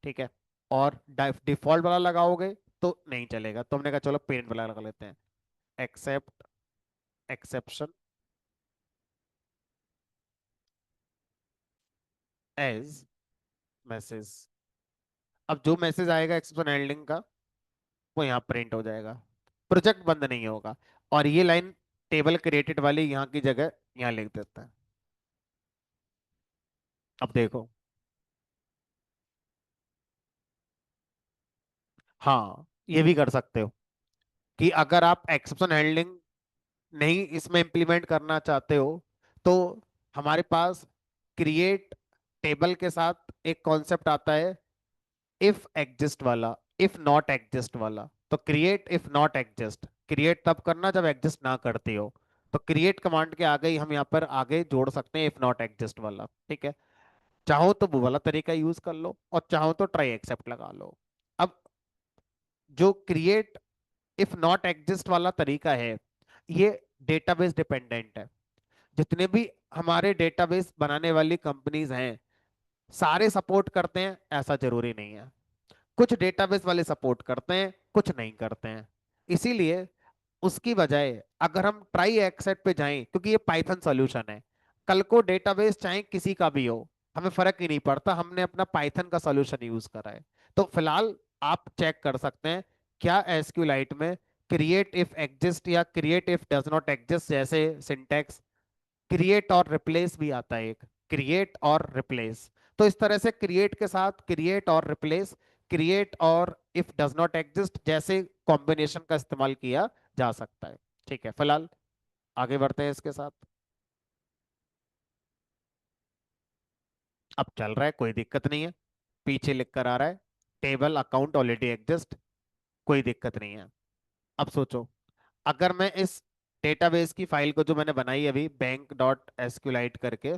ठीक है। और डिफॉल्ट वाला लगाओगे तो नहीं चलेगा, तो हमने कहा चलो पेरेंट वाला लगा लेते हैं। Except exception as message. अब जो मैसेज आएगा एक्सेप्शन हैंडलिंग का वो यहाँ प्रिंट हो जाएगा, प्रोजेक्ट बंद नहीं होगा। और ये लाइन टेबल क्रिएटेड वाली यहाँ की जगह यहाँ लिख देता है। अब देखो, हाँ ये भी कर सकते हो कि अगर आप एक्सेप्शन हैंडलिंग नहीं इसमें इंप्लीमेंट करना चाहते हो तो हमारे पास क्रिएट टेबल के साथ एक कॉन्सेप्ट आता है, इफ एग्जिस्ट वाला, इफ नॉट एग्जिस्ट वाला। तो create if not exist, create तब करना जब एग्जिस्ट ना करती हो। तो क्रिएट कमांड के आगे ही हम यहाँ पर आगे जोड़ सकते हैं इफ नॉट एग्जिस्ट वाला। ठीक है। चाहो तो वो वाला तरीका यूज कर लो और चाहो तो ट्राई एक्सेप्ट लगा लो। अब जो क्रिएट इफ नॉट एग्जिस्ट वाला तरीका है ये डेटाबेस डिपेंडेंट है। जितने भी हमारे डेटाबेस बनाने वाली कंपनीज हैं सारे सपोर्ट करते हैं ऐसा जरूरी नहीं है। कुछ डेटाबेस वाले सपोर्ट करते हैं, कुछ नहीं करते हैं। इसीलिए उसकी बजाय अगर हम ट्राई एक्सेप्ट पे जाएं, क्योंकि ये पाइथन सॉल्यूशन है, कल को डेटाबेस चाहे किसी का भी हो हमें फर्क ही नहीं पड़ता, हमने अपना पाइथन का सॉल्यूशन यूज करा है। तो फिलहाल आप चेक कर सकते हैं क्या एसक्यूलाइट में क्रिएट इफ एग्जिस्ट या create if does not exist जैसे सिंटैक्स, क्रिएट और रिप्लेस भी आता है एक, क्रिएट और रिप्लेस। तो इस तरह से क्रिएट के साथ क्रिएट और रिप्लेस, क्रिएट और इफ डज नॉट एग्जिस्ट जैसे कॉम्बिनेशन का इस्तेमाल किया जा सकता है। ठीक है, फिलहाल आगे बढ़ते हैं इसके साथ। अब चल रहा है, कोई दिक्कत नहीं है, पीछे लिख कर आ रहा है टेबल अकाउंट ऑलरेडी एग्जिस्ट, कोई दिक्कत नहीं है। अब सोचो, अगर मैं इस डेटाबेस की फाइल को जो मैंने बनाई अभी बैंक डॉट एसक्यूलाइट करके,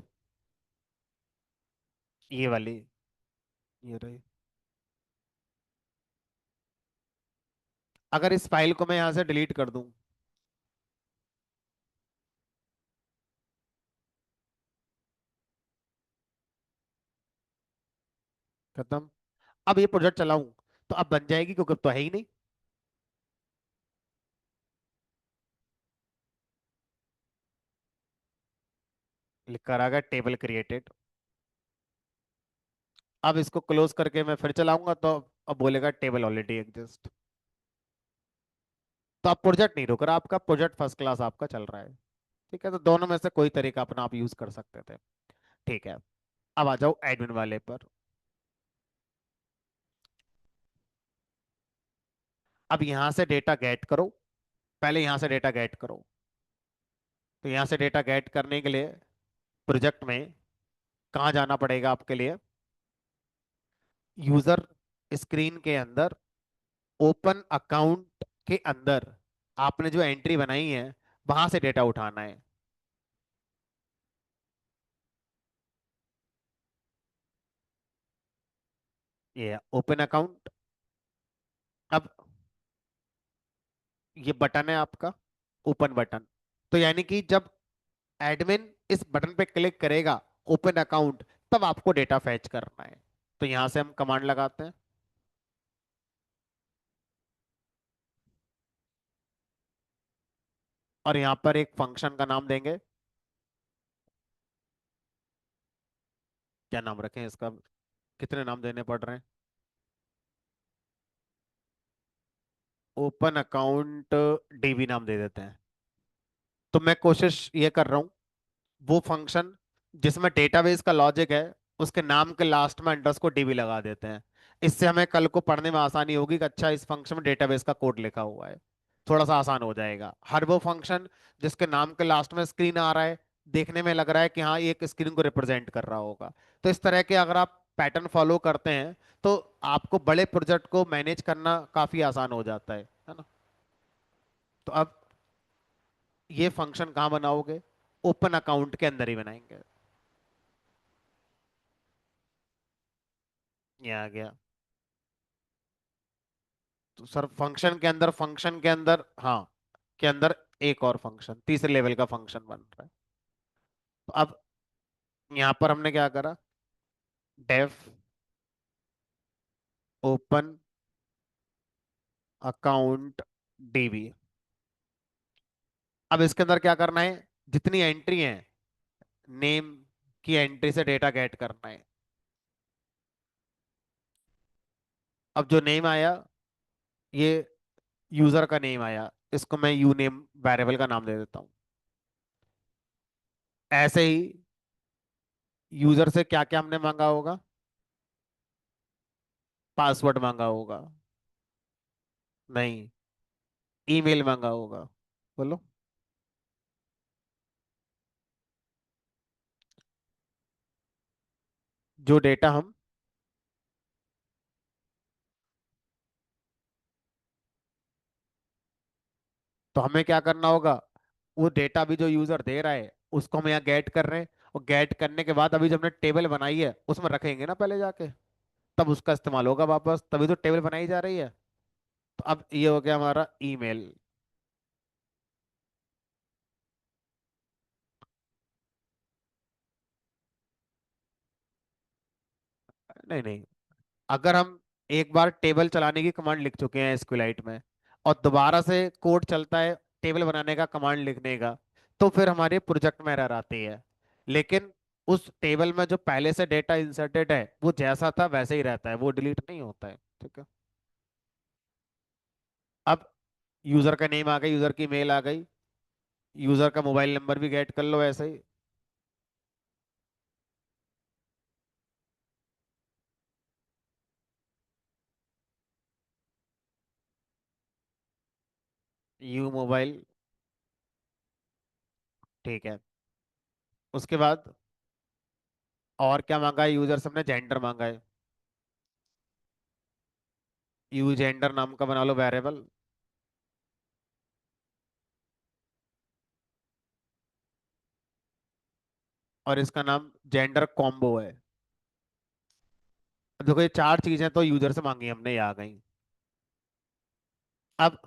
ये वाली, ये रही, अगर इस फाइल को मैं यहाँ से डिलीट कर दूं, खत्म। अब ये प्रोजेक्ट चलाऊं तो अब बन जाएगी, क्योंकि अब तो है ही नहीं। लिख कर आ गया टेबल क्रिएटेड। अब इसको क्लोज करके मैं फिर चलाऊंगा तो अब बोलेगा टेबल ऑलरेडी एग्जिस्ट। तो अब प्रोजेक्ट नहीं रुक रहा आपका, प्रोजेक्ट फर्स्ट क्लास आपका चल रहा है। ठीक है, तो दोनों में से कोई तरीका अपना आप यूज कर सकते थे। ठीक है, अब आ जाओ एडमिन वाले पर। अब यहां से डेटा गेट करो। पहले यहां से डेटा गेट करो। तो यहां से डेटा गेट करने के लिए प्रोजेक्ट में कहाँ जाना पड़ेगा आपके लिए? यूजर स्क्रीन के अंदर, ओपन अकाउंट के अंदर आपने जो एंट्री बनाई है वहां से डेटा उठाना है। ये ओपन अकाउंट। अब ये बटन है आपका, ओपन बटन। तो यानी कि जब एडमिन इस बटन पे क्लिक करेगा, ओपन अकाउंट, तब आपको डेटा फैच करना है। तो यहां से हम कमांड लगाते हैं, और यहां पर एक फंक्शन का नाम देंगे। क्या नाम रखें इसका? कितने नाम देने पड़ रहे हैं? ओपन अकाउंट डीबी नाम दे देते हैं। तो मैं कोशिश ये कर रहा हूँ, वो फंक्शन जिसमें डेटाबेस का लॉजिक है, उसके नाम के लास्ट में अंडरस्कोर डीबी लगा देते हैं। इससे हमें कल को पढ़ने में आसानी होगी कि अच्छा इस फंक्शन में डेटाबेस का कोड लिखा हुआ है। थोड़ा सा आसान हो जाएगा। हर वो फंक्शन जिसके नाम के लास्ट में स्क्रीन आ रहा है, देखने में लग रहा है कि हाँ ये एक स्क्रीन को रिप्रेजेंट कर रहा होगा। तो इस तरह के अगर आप पैटर्न फॉलो करते हैं तो आपको बड़े प्रोजेक्ट को मैनेज करना काफी आसान हो जाता है ना? तो अब ये फंक्शन कहाँ बनाओगे? ओपन अकाउंट के अंदर ही बनाएंगे। ये आ गया। तो सर फंक्शन के अंदर, हाँ, के अंदर एक और फंक्शन, तीसरे लेवल का फंक्शन बन रहा है। तो अब यहां पर हमने क्या करा? Def open account DB. अब इसके अंदर क्या करना है? जितनी एंट्री है, नेम की एंट्री से डेटा गेट करना है। अब जो नेम आया, ये यूजर का नेम आया, इसको मैं यू नेम वेरिएबल का नाम दे देता हूँ। ऐसे ही यूजर से क्या क्या हमने मांगा होगा? पासवर्ड मांगा होगा? नहीं, ईमेल मांगा होगा। बोलो। जो डेटा हम, तो हमें क्या करना होगा? वो डेटा भी जो यूजर दे रहा है उसको हम यहाँ गेट कर रहे हैं, और गेट करने के बाद अभी जो हमने टेबल बनाई है उसमें रखेंगे ना पहले जाके, तब उसका इस्तेमाल होगा वापस, तभी तो टेबल बनाई जा रही है। तो अब ये हो गया हमारा ईमेल। नहीं नहीं, अगर हम एक बार टेबल चलाने की कमांड लिख चुके हैं एसक्यूएलाइट में, और दोबारा से कोड चलता है टेबल बनाने का कमांड लिखने का, तो फिर हमारे प्रोजेक्ट में एरर आती है। लेकिन उस टेबल में जो पहले से डेटा इंसर्टेड है वो जैसा था वैसे ही रहता है, वो डिलीट नहीं होता है। ठीक है। अब यूजर का नेम आ गया, यूजर की मेल आ गई, यूजर का मोबाइल नंबर भी गेट कर लो ऐसे ही। You mobile. ठीक है। उसके बाद और क्या मांगा है यूजर से? हमने जेंडर मांगा है, यू जेंडर नाम का बना लो वेरिएबल। और इसका नाम जेंडर कॉम्बो है। अब देखो ये चार चीजें तो यूजर से मांगी हमने, ये आ गई। अब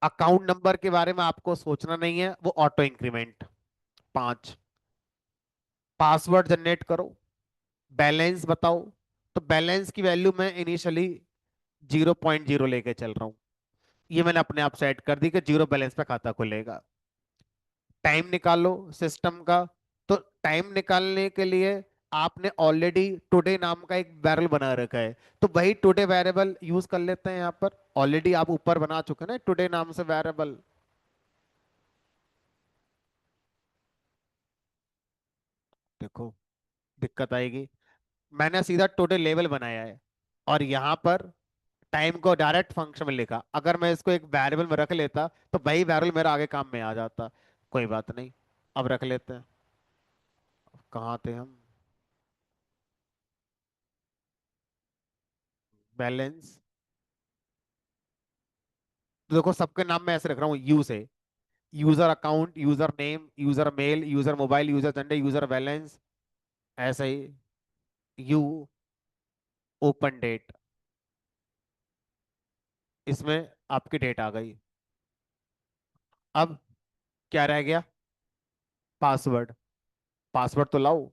अकाउंट नंबर के बारे में आपको सोचना नहीं है, वो ऑटो इंक्रीमेंट। 5, पासवर्ड जनरेट करो, बैलेंस बताओ। तो बैलेंस की वैल्यू मैं इनिशियली 0.0 लेके चल रहा हूँ। ये मैंने अपने आप सेट कर दी कि जीरो बैलेंस पे खाता खुलेगा। टाइम निकालो सिस्टम का। तो टाइम निकालने के लिए आपने ऑलरेडी टुडे नाम का एक वेरिएबल बना रखा है, तो वही टुडे वेरिएबल यूज कर लेते हैं यहाँ पर। ऑलरेडी आप ऊपर बना चुके हैं ना टुडे नाम से वेरिएबल। देखो दिक्कत आएगी। मैंने सीधा टुडे लेवल बनाया है और यहाँ पर टाइम को डायरेक्ट फंक्शन में लिखा। अगर मैं इसको एक वेरिएबल में रख लेता तो वही वेरिएबल मेरा आगे काम में आ जाता। कोई बात नहीं, अब रख लेते हैं। कहाँ थे हम? बैलेंस। तो देखो सबके नाम मैं ऐसे रख रहा हूँ यू से। User account, user name, user mail, user mobile, user gender, user balance, ऐसे ही। यू ओपन डेट, इसमें आपकी डेट आ गई। अब क्या रह गया? पासवर्ड। पासवर्ड तो लाओ।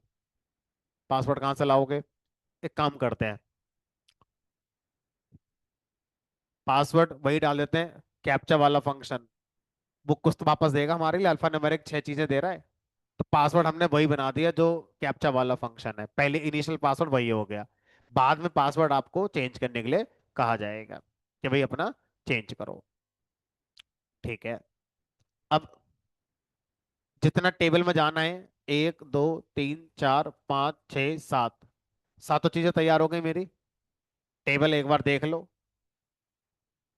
पासवर्ड कहाँ से लाओगे? एक काम करते हैं, पासवर्ड वही डाल देते हैं, कैप्चा वाला फंक्शन। वो कुछ तो वापस देगा हमारे लिए, अल्फा न्यूमेरिक 6 चीजें दे रहा है। तो पासवर्ड हमने वही बना दिया जो कैप्चा वाला फंक्शन है। पहले इनिशियल पासवर्ड वही हो गया। बाद में पासवर्ड आपको चेंज करने के लिए कहा जाएगा कि भाई अपना चेंज करो। ठीक है। अब जितना टेबल में जाना है, 1 2 3 4 5 6 7, सातों चीजें तैयार हो गई मेरी। टेबल एक बार देख लो।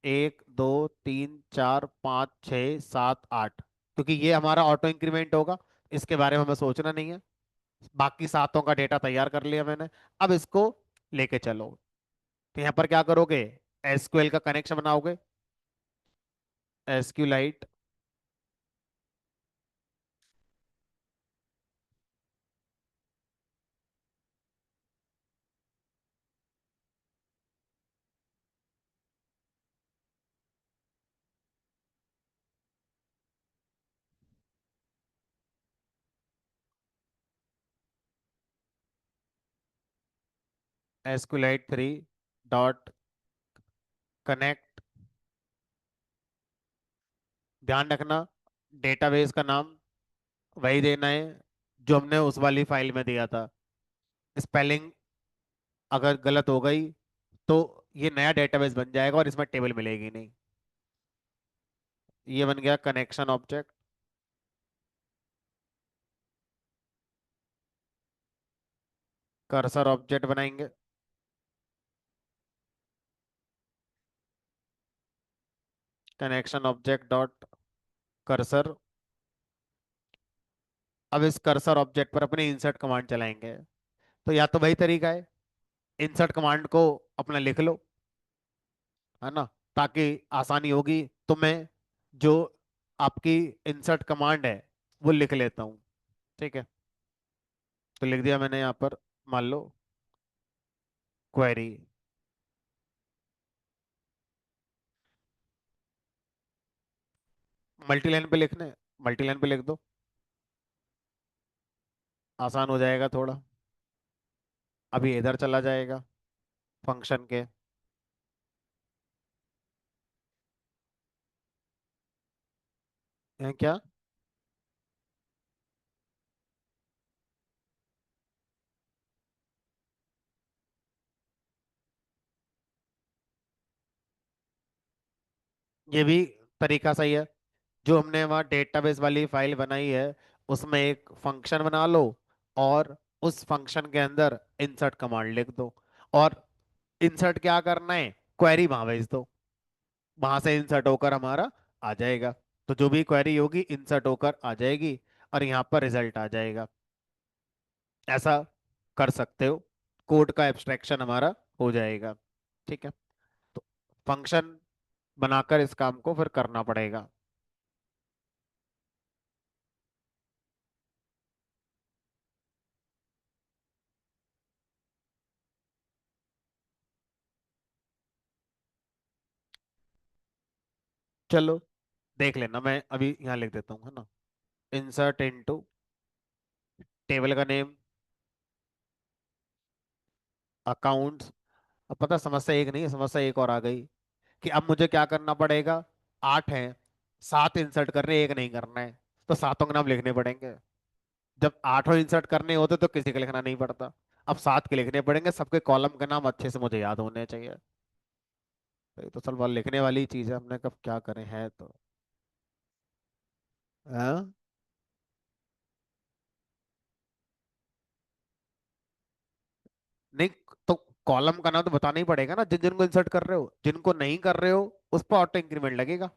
1 2 3 4 5 6 7 8, क्योंकि ये हमारा ऑटो इंक्रीमेंट होगा, इसके बारे में हमें सोचना नहीं है। बाकी सातों का डेटा तैयार कर लिया मैंने। अब इसको लेके चलो। तो यहाँ पर क्या करोगे? एसक्यूएल का कनेक्शन बनाओगे। एसक्यूलाइट। SQLite 3 dot connect. ध्यान रखना, डेटाबेस का नाम वही देना है जो हमने उस वाली फाइल में दिया था। स्पेलिंग अगर गलत हो गई तो ये नया डेटाबेस बन जाएगा और इसमें टेबल मिलेगी नहीं। ये बन गया कनेक्शन ऑब्जेक्ट। कर्सर ऑब्जेक्ट बनाएंगे। Connection object dot cursor. अब इस कर्सर ऑब्जेक्ट पर अपने इंसर्ट कमांड चलाएंगे। तो या तो वही तरीका है, इंसर्ट कमांड को अपना लिख लो, है ना, ताकि आसानी होगी। तो मैं जो आपकी इंसर्ट कमांड है वो लिख लेता हूँ। ठीक है, तो लिख दिया मैंने यहाँ पर। मान लो क्वेरी। मल्टी लाइन पे लिखने, मल्टी लाइन पे लिख दो, आसान हो जाएगा थोड़ा। अभी इधर चला जाएगा फंक्शन के। यहाँ क्या? ये भी तरीका सही है। जो हमने वहाँ डेटाबेस वाली फाइल बनाई है उसमें एक फंक्शन बना लो और उस फंक्शन के अंदर इंसर्ट कमांड लिख दो। और इंसर्ट क्या करना है? क्वेरी वहां भेज दो, वहां से इंसर्ट होकर हमारा आ जाएगा। तो जो भी क्वेरी होगी इंसर्ट होकर आ जाएगी और यहाँ पर रिजल्ट आ जाएगा। ऐसा कर सकते हो, कोड का एब्स्ट्रैक्शन हमारा हो जाएगा। ठीक है, तो फंक्शन बनाकर इस काम को फिर करना पड़ेगा। चलो देख लेना, मैं अभी यहाँ लिख देता हूँ, है ना। इंसर्ट इनटू टेबल का नेम, अकाउंट्स। अब पता समस्या एक नहीं है, समस्या एक और आ गई कि अब मुझे क्या करना पड़ेगा। 8 हैं, 7 इंसर्ट करने, एक नहीं करना है, तो सातों के नाम लिखने पड़ेंगे। जब आठों इंसर्ट करने होते तो किसी का लिखना नहीं पड़ता। अब 7 के लिखने पड़ेंगे, सबके कॉलम के नाम अच्छे से मुझे याद होने चाहिए। तो ये तो सलवार लिखने वाली चीज है, हमने कब क्या करें है तो। हाँ? नहीं, तो कॉलम का नाम तो बताना ही पड़ेगा ना, जिन जिनको इंसर्ट कर रहे हो, जिनको नहीं कर रहे हो उस पर ऑटो इंक्रीमेंट लगेगा।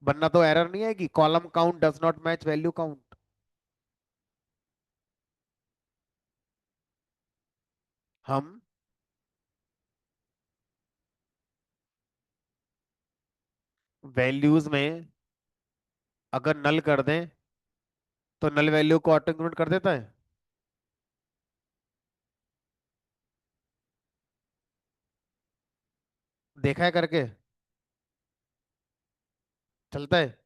वरना तो एरर नहीं आएगी, column count does not match value count. हम वैल्यूज में अगर नल कर दें तो नल वैल्यू को ऑटो इंक्रीमेंट कर देता है। देखा है करके? चलता है।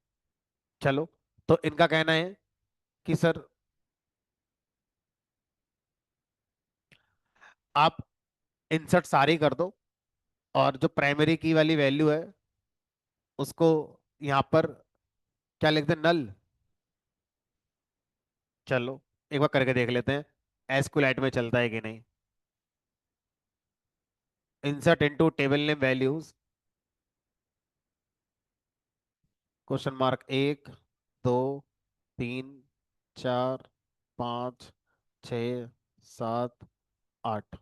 चलो, तो इनका कहना है कि सर आप इंसर्ट सारी कर दो, और जो प्राइमरी की वाली वैल्यू है उसको यहाँ पर क्या लिख दें, नल। चलो एक बार करके देख लेते हैं एसक्यूएलाइट में चलता है कि नहीं। Insert into table name values, question mark, 1, 2, 3, 4, 5, 6, 7, 8।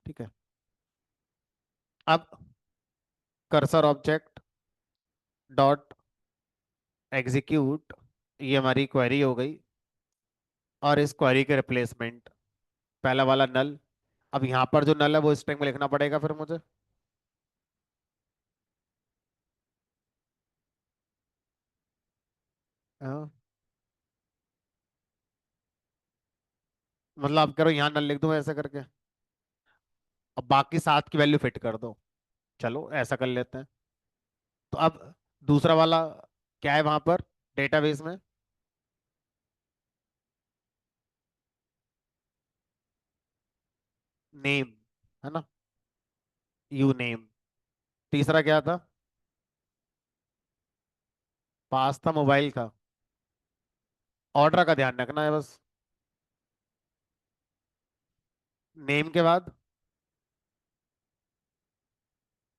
ठीक है। अब कर्सर ऑब्जेक्ट डॉट एग्जीक्यूट, ये हमारी क्वेरी हो गई। और इस क्वेरी के रिप्लेसमेंट पहला वाला नल। अब यहाँ पर जो नल है वो स्ट्रिंग में लिखना पड़ेगा फिर मुझे। हाँ, मतलब आप करो यहाँ नल लिख दो ऐसा करके, अब बाकी 7 की वैल्यू फिट कर दो। चलो ऐसा कर लेते हैं। तो अब दूसरा वाला क्या है वहां पर डेटाबेस में? नेम, है ना, यू नेम। तीसरा क्या था? पास था मोबाइल का। ऑर्डर का ध्यान रखना है बस। नेम के बाद,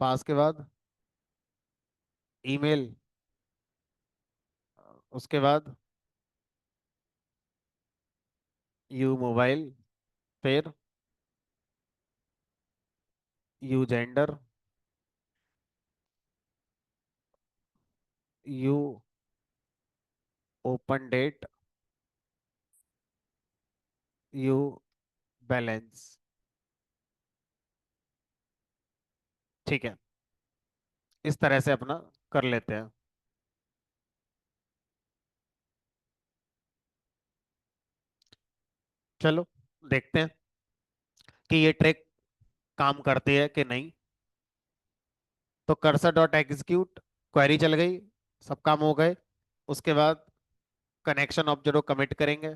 पास के बाद, ईमेल, उसके बाद यू मोबाइल, फिर U gender, U open date, U balance. ठीक है, इस तरह से अपना कर लेते हैं। चलो देखते हैं कि ये ट्रिक काम करती है कि नहीं। तो कर्सर डॉट एग्जीक्यूट, क्वेरी चल गई, सब काम हो गए। उसके बाद कनेक्शन ऑब्जेक्ट को कमिट करेंगे,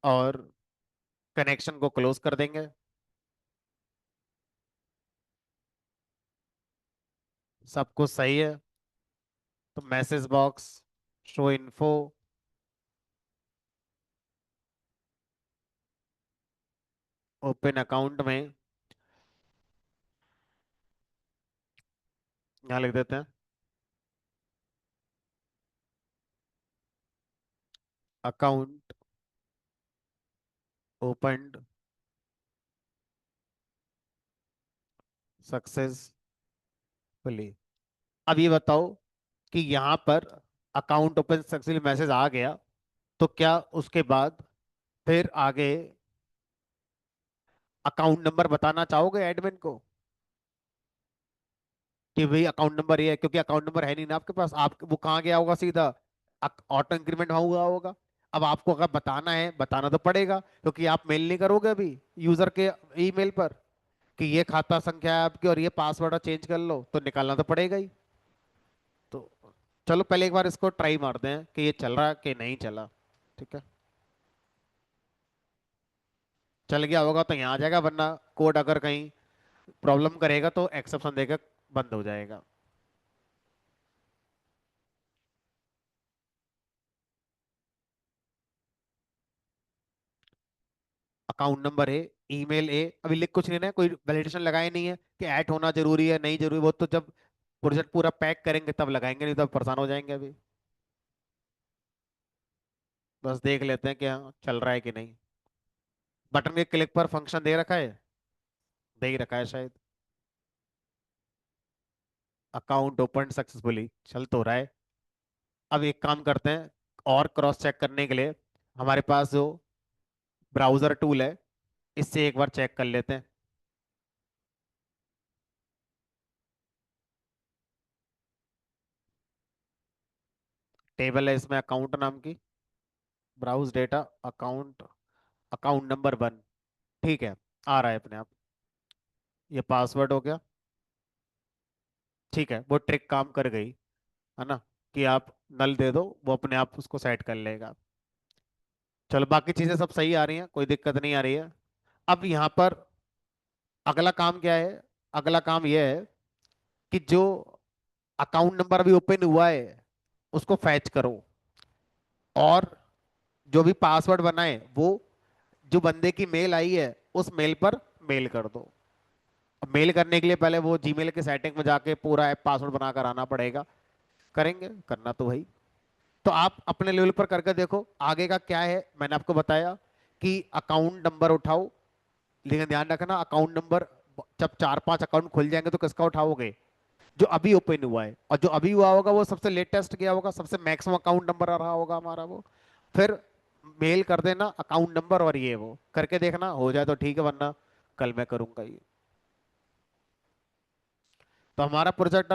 और कनेक्शन को क्लोज कर देंगे। सब कुछ सही है। तो message box, show info, open account में यहाँ लिख देते हैं अकाउंट ओपनड सक्सेसफुली। अब ये बताओ कि यहाँ पर अकाउंट ओपन सक्सेसफुली मैसेज आ गया, तो क्या उसके बाद फिर आगे अकाउंट नंबर बताना चाहोगे एडमिन को कि भाई अकाउंट नंबर ये है? क्योंकि अकाउंट नंबर है नहीं ना आपके पास, आप वो कहाँ गया होगा सीधा, ऑटो इंक्रीमेंट हुआ होगा। अब आपको अगर बताना है, बताना तो पड़ेगा, क्योंकि आप मेल नहीं करोगे अभी यूजर के ईमेल पर। कि ये खाता संख्या है आपकी और ये पासवर्ड चेंज कर लो, तो निकालना तो पड़ेगा ही। तो चलो पहले एक बार इसको ट्राई मारते हैं कि ये चल रहा है कि नहीं चला। ठीक है, चल गया होगा तो यहाँ आ जाएगा, वरना कोड अगर कहीं प्रॉब्लम करेगा तो एक्सेप्शन देकर बंद हो जाएगा। अकाउंट नंबर ए, ईमेल ए, अभी लिख कुछ नहीं रहा है, कोई वैलिडेशन लगाए नहीं है कि ऐड होना जरूरी है नहीं जरूरी, वो तो जब प्रोजेक्ट पूरा पैक करेंगे तब लगाएंगे, नहीं तो परेशान हो जाएंगे अभी। बस देख लेते हैं कि हाँ चल रहा है कि नहीं। बटन के क्लिक पर फंक्शन दे रखा है, दे ही रखा है शायद। अकाउंट ओपन सक्सेसफुली चल तो रहा है। अब एक काम करते हैं, और क्रॉस चेक करने के लिए हमारे पास जो ब्राउजर टूल है, इससे एक बार चेक कर लेते हैं। टेबल है इसमें अकाउंट नाम की, browse data, account, account number 1। ठीक है, आ रहा है अपने आप। ये पासवर्ड हो गया। ठीक है, वो ट्रिक काम कर गई, है ना, कि आप नल दे दो, वो अपने आप उसको सेट कर लेगा। चलो बाकी चीजें सब सही आ रही हैं, कोई दिक्कत नहीं आ रही है। अब यहाँ पर अगला काम क्या है? अगला काम यह है कि जो अकाउंट नंबर अभी ओपन हुआ है उसको फैच करो, और जो भी पासवर्ड बनाए वो जो बंदे की मेल आई है उस मेल पर मेल कर दो। अब मेल करने के लिए पहले वो जीमेल के सेटिंग में जाके पूरा ऐप पासवर्ड बना कर आना पड़ेगा। करेंगे, करना तो वही। तो आप अपने लेवल पर करके देखो आगे का क्या है। मैंने आपको बताया कि अकाउंट नंबर उठाओ, लेकिन ध्यान रखना अकाउंट नंबर, जब 4-5 अकाउंट खुल जाएंगे तो किसका उठाओगे? जो अभी ओपन हुआ है, और जो अभी हुआ होगा वो सबसे लेटेस्ट गया होगा, सबसे मैक्सिमम अकाउंट नंबर आ रहा होगा हमारा वो। फिर मेल कर देना अकाउंट नंबर, और ये वो करके देखना हो जाए तो ठीक है, वरना कल मैं करूंगा ये। तो हमारा प्रोजेक्ट